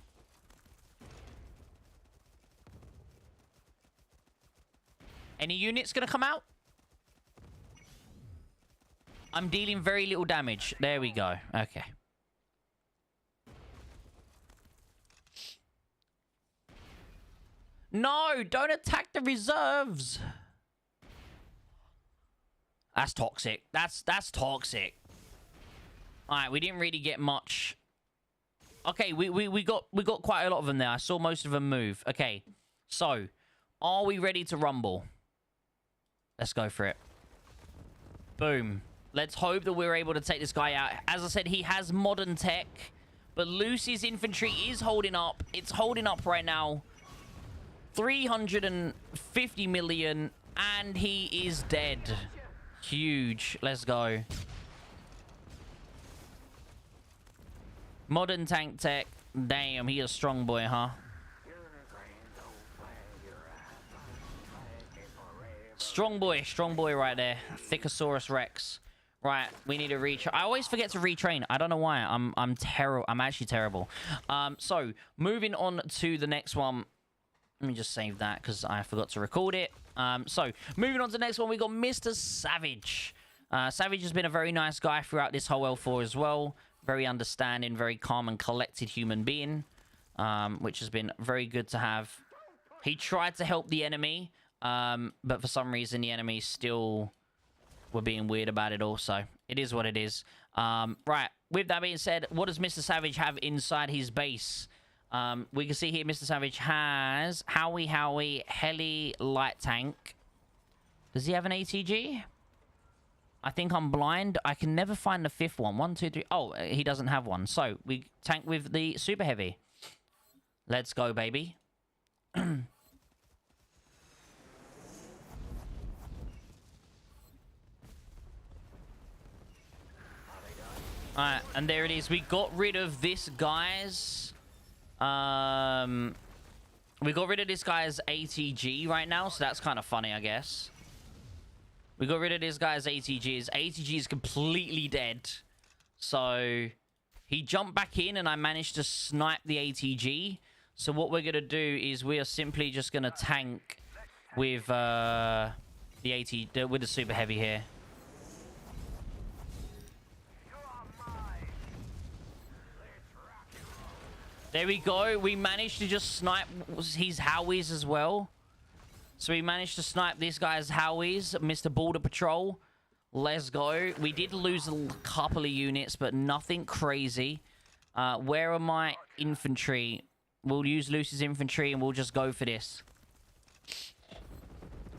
Any units gonna come out? I'm dealing very little damage. There we go. Okay. No, don't attack the reserves. That's toxic. That's toxic. All right, we didn't really get much. Okay, we got quite a lot of them there. I saw most of them move. Okay, so are we ready to rumble? Let's go for it. Boom. Let's hope that we're able to take this guy out. As I said, he has modern tech, but Lucy's infantry is holding up. It's holding up right now. 350 million, and he is dead. Huge. Let's go. Modern tank tech. Damn, he a strong boy, huh? Strong boy right there. Thickosaurus Rex. Right, we need to retrain. I always forget to retrain. I don't know why. I'm terrible. I'm actually terrible. So moving on to the next one. Let me just save that because I forgot to record it. So moving on to the next one, we got Mr. Savage. Savage has been a very nice guy throughout this whole L4 as well. Very understanding, very calm and collected human being, which has been very good to have. He tried to help the enemy, but for some reason the enemy still were being weird about it also. It is what it is. Right, with that being said, what does Mr. Savage have inside his base? We can see here Mr. Savage has Howie, Heli, Light Tank. Does he have an ATG? I think I'm blind. I can never find the fifth one. 1, 2, 3. Oh, he doesn't have one. So we tank with the Super Heavy. Let's go, baby. Alright, and there it is. We got rid of this guy's... we got rid of this guy's ATG right now, so that's kind of funny, I guess. We got rid of this guy's ATG. His ATG is completely dead. So, he jumped back in, and I managed to snipe the ATG. So, what we're going to do is we are simply just going to tank with the with the Super Heavy here. There we go. We managed to just snipe his Howies as well. So we managed to snipe this guy's Howies, Mr. Border Patrol. Let's go. We did lose a couple of units, but nothing crazy. Where are my infantry? We'll use Lucy's infantry and we'll just go for this.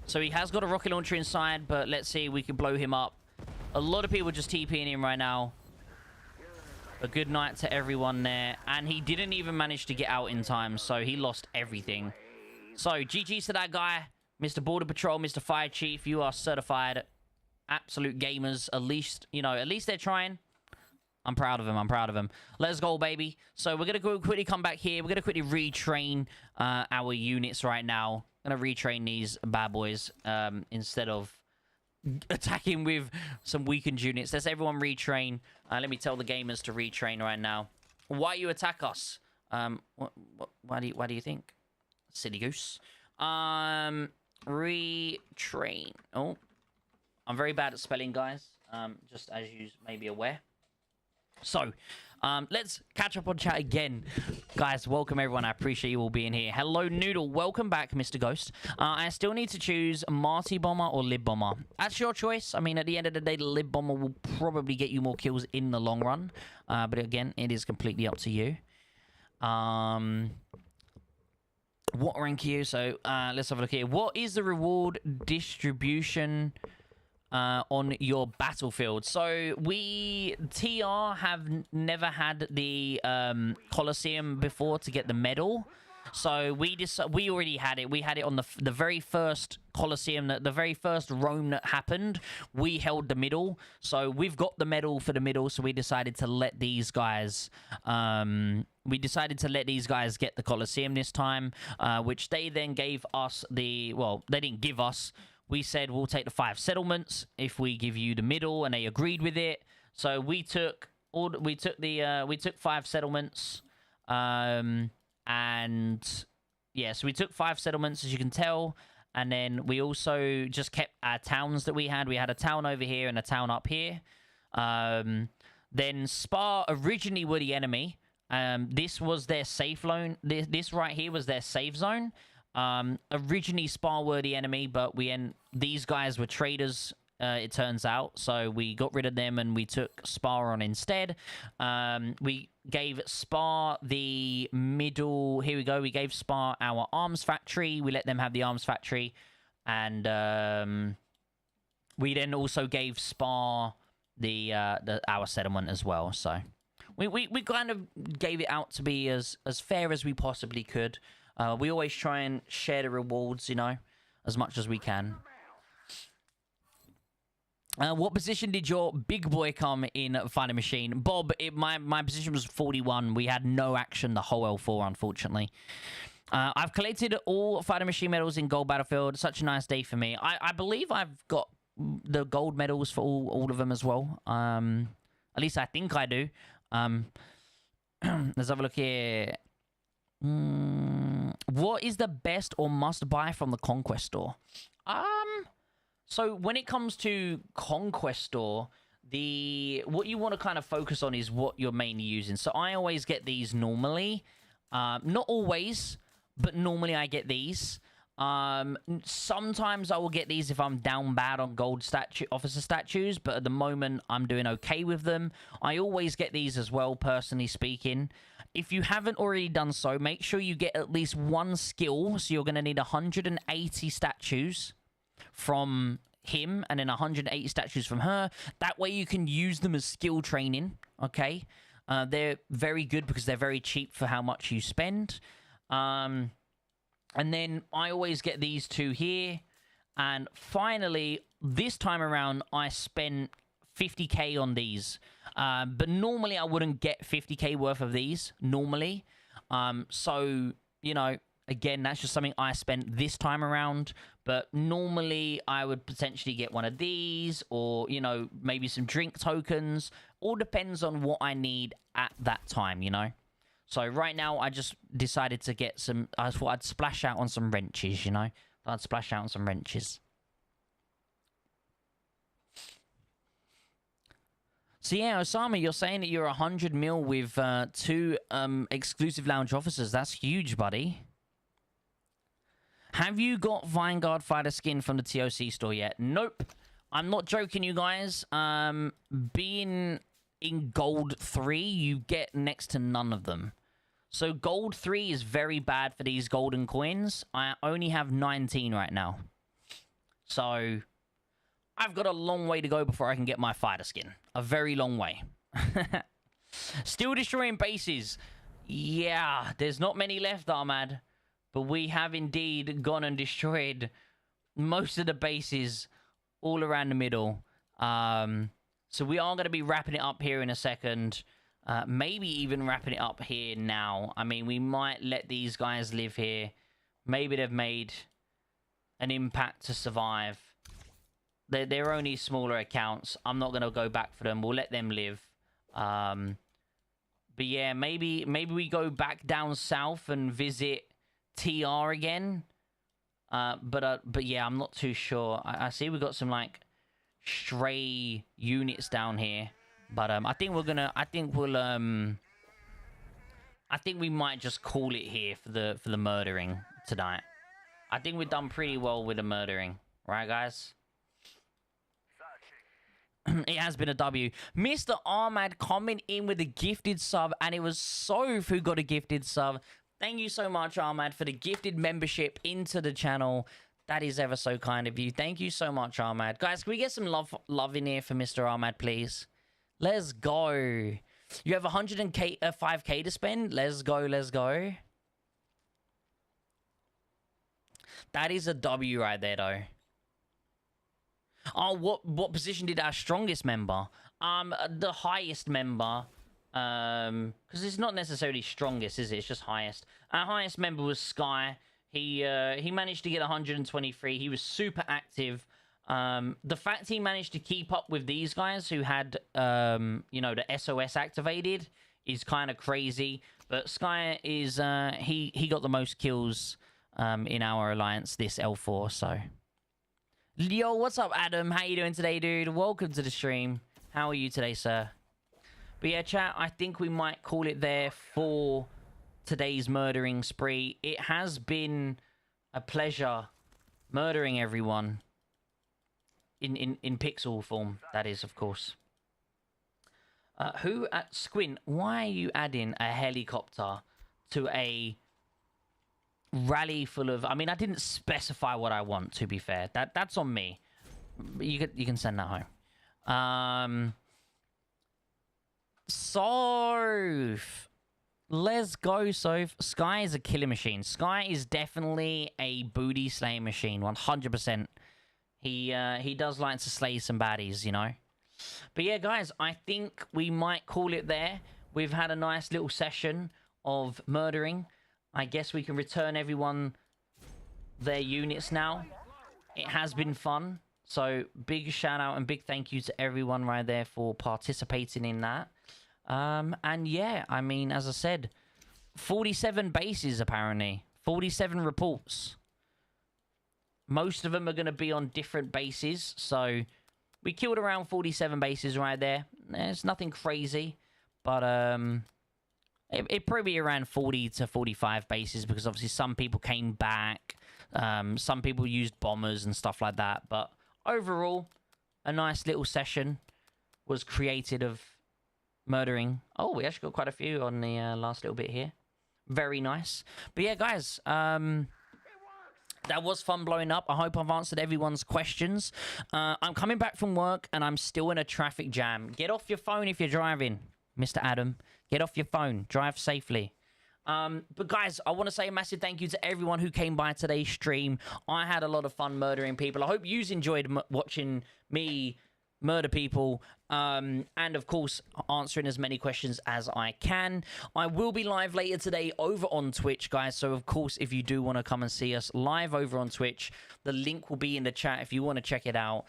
So he has got a rocket launcher inside, but let's see if we can blow him up. A lot of people just TPing him right now. A good night to everyone there. And he didn't even manage to get out in time, so he lost everything. So, GG's to that guy. Mr. Border Patrol, Mr. Fire Chief, you are certified absolute gamers. At least, you know, at least they're trying. I'm proud of him. I'm proud of him. Let's go, baby. So, we're going to go quickly come back here. We're going to quickly retrain our units right now. Going to retrain these bad boys instead of attacking with some weakened units. Let's everyone retrain. Let me tell the gamers to retrain right now. Why you attack us? Why do you think? Silly goose. Retrain. Oh, I'm very bad at spelling, guys. Just as you may be aware. So, let's catch up on chat again. Guys, welcome everyone. I appreciate you all being here. Hello, Noodle. Welcome back, Mr. Ghost. I still need to choose Marty Bomber or Lib Bomber. That's your choice. I mean, at the end of the day, the Lib Bomber will probably get you more kills in the long run. But again, it is completely up to you. What rank are you? So, let's have a look here. What is the reward distribution on your battlefield? So, we, TR, have never had the Colosseum before to get the medal. So, we already had it. We had it on the very first Colosseum, the very first Rome that happened. We held the middle. So, we've got the medal for the middle. So, we decided to let these guys... we decided to let these guys get the Colosseum this time, which they then gave us the... Well, they didn't give us... We said we'll take the 5 settlements if we give you the middle, and they agreed with it. So we took 5 settlements, and yeah, so we took 5 settlements, as you can tell, and then we also just kept our towns that we had. We had a town over here and a town up here. Then Spa originally were the enemy. This was their safe zone. This right here was their safe zone. originally spar-worthy enemy, but these guys were traders, it turns out. So we got rid of them and we took Spar on instead. We gave Spar the middle... Here we go. We gave Spar our arms factory. We let them have the arms factory. And we then also gave Spar our settlement as well. So we kind of gave it out to be as fair as we possibly could. We always try and share the rewards, you know, as much as we can. What position did your big boy come in, Fighting Machine? Bob, my position was 41. We had no action the whole L4, unfortunately. I've collected all Fighting Machine medals in Gold Battlefield. Such a nice day for me. I believe I've got the gold medals for all of them as well. At least I think I do. Let's have a look here. What is the best or must buy from the Conquest store? So when it comes to Conquest store, what you want to kind of focus on is what you're mainly using. So I always get these normally. Not always, but normally I get these. Sometimes I will get these if I'm down bad on gold officer statues, but at the moment I'm doing okay with them. I always get these as well, personally speaking. If you haven't already done so, make sure you get at least one skill. So you're going to need 180 statues from him and then 180 statues from her. That way you can use them as skill training, okay? They're very good because they're very cheap for how much you spend. And then I always get these two here. And finally, this time around, I spent 50k on these. But normally I wouldn't get 50k worth of these, normally. So, you know, again, that's just something I spent this time around. But normally I would potentially get one of these or, you know, maybe some drink tokens. All depends on what I need at that time, you know. So right now I just decided to get some... I thought I'd splash out on some wrenches, you know. I'd splash out on some wrenches. So yeah, Osama, you're saying that you're 100 mil with 2 exclusive lounge officers. That's huge, buddy. Have you got Vanguard fighter skin from the TOC store yet? Nope. I'm not joking, you guys. Being in Gold 3, you get next to none of them. So Gold 3 is very bad for these golden coins. I only have 19 right now. So I've got a long way to go before I can get my fighter skin. A very long way. Still destroying bases. Yeah, there's not many left, Ahmad. But we have indeed gone and destroyed most of the bases all around the middle. So we are going to be wrapping it up here in a second. Maybe even wrapping it up here now. I mean, we might let these guys live here. Maybe they've made an impact to survive. They're only smaller accounts. I'm not going to go back for them. We'll let them live. But yeah, maybe we go back down south and visit TR again. But yeah, I'm not too sure. I see we've got some like stray units down here. But I think we might just call it here for the murdering tonight. I think we've done pretty well with the murdering, right, guys? It has been a W. Mr. Ahmad coming in with a gifted sub, and it was Soph who got a gifted sub. Thank you so much, Ahmad, for the gifted membership into the channel. That is ever so kind of you. Thank you so much, Ahmad. Guys, can we get some love in here for Mr. Ahmad, please? Let's go. You have 5k to spend? Let's go, let's go. That is a W right there, though. Oh, what position did our strongest member? The highest member. Because it's not necessarily strongest, is it? It's just highest. Our highest member was Sky. He managed to get 123. He was super active. The fact he managed to keep up with these guys who had, you know, the SOS activated is kind of crazy. But Sky is, he got the most kills in our alliance this L4, so... Yo, what's up, Adam? How you doing today, dude? Welcome to the stream. How are you today, sir? But yeah, chat, I think we might call it there for today's murdering spree. It has been a pleasure murdering everyone in pixel form, that is, of course. Who at Squint, why are you adding a helicopter to a rally full of... I mean, I didn't specify what I want, to be fair. That's on me. You can send that home. Soph. Let's go, Soph. Sky is a killer machine. Sky is definitely a booty slaying machine, 100%. He does like to slay some baddies, you know. But yeah, guys, I think we might call it there. We've had a nice little session of murdering. I guess we can return everyone their units now. It has been fun. So big shout out and big thank you to everyone right there for participating in that. And yeah, I mean, as I said, 47 bases apparently. 47 reports. Most of them are going to be on different bases, so... We killed around 47 bases right there. It's nothing crazy, but it'd probably be around 40 to 45 bases because obviously some people came back. Some people used bombers and stuff like that. But overall, a nice little session was created of murdering. Oh, we actually got quite a few on the last little bit here. Very nice. But yeah, guys, that was fun blowing up. I hope I've answered everyone's questions. I'm coming back from work and I'm still in a traffic jam. Get off your phone if you're driving, Mr. Adam. Get off your phone. Drive safely. But guys, I want to say a massive thank you to everyone who came by today's stream. I had a lot of fun murdering people. I hope you enjoyed watching me murder people, and of course answering as many questions as I can. I will be live later today over on Twitch, guys, so of course if you do want to come and see us live over on Twitch, the link will be in the chat if you want to check it out.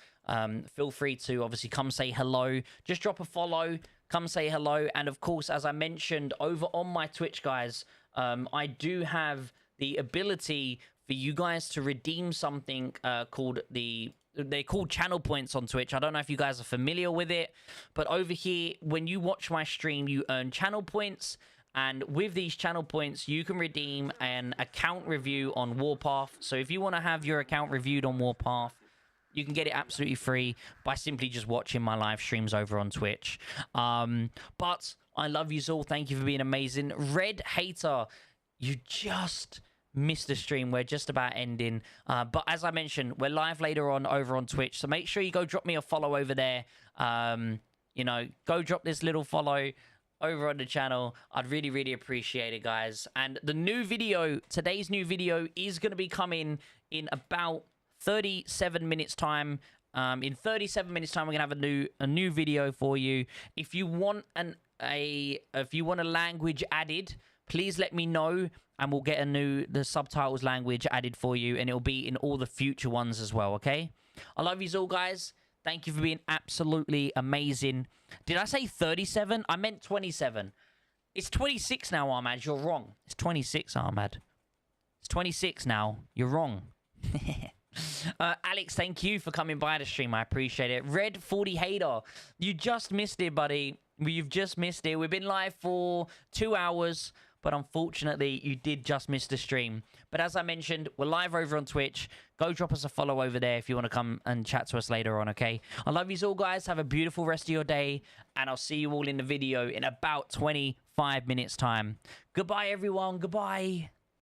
Feel free to obviously come say hello, just drop a follow, come say hello. And of course, as I mentioned over on my Twitch, guys, I do have the ability for you guys to redeem something called they're called channel points on Twitch. I don't know if you guys are familiar with it, but over here, when you watch my stream, you earn channel points. And with these channel points, you can redeem an account review on Warpath. So if you want to have your account reviewed on Warpath, you can get it absolutely free by simply just watching my live streams over on Twitch. But I love you all. Thank you for being amazing. Red Hater, you just... missed the stream. We're just about ending, but as I mentioned, we're live later on over on Twitch, so make sure you go drop me a follow over there. You know, go drop this little follow over on the channel. I'd really appreciate it, guys. And the new video, today's new video, is going to be coming in about 37 minutes time. In 37 minutes time, we're gonna have a new video for you. If you want a language added, please let me know, and we'll get the subtitles language added for you, and it'll be in all the future ones as well, okay? I love you all, guys. Thank you for being absolutely amazing. Did I say 37? I meant 27. It's 26 now, Ahmad. You're wrong. It's 26, Ahmad. It's 26 now. You're wrong. Alex, thank you for coming by the stream. I appreciate it. Red 40 Hater, you just missed it, buddy. You've just missed it. We've been live for 2 hours, but unfortunately, you did just miss the stream. But as I mentioned, we're live over on Twitch. Go drop us a follow over there if you want to come and chat to us later on, okay? I love you all, guys. Have a beautiful rest of your day, and I'll see you all in the video in about 25 minutes' time. Goodbye, everyone. Goodbye.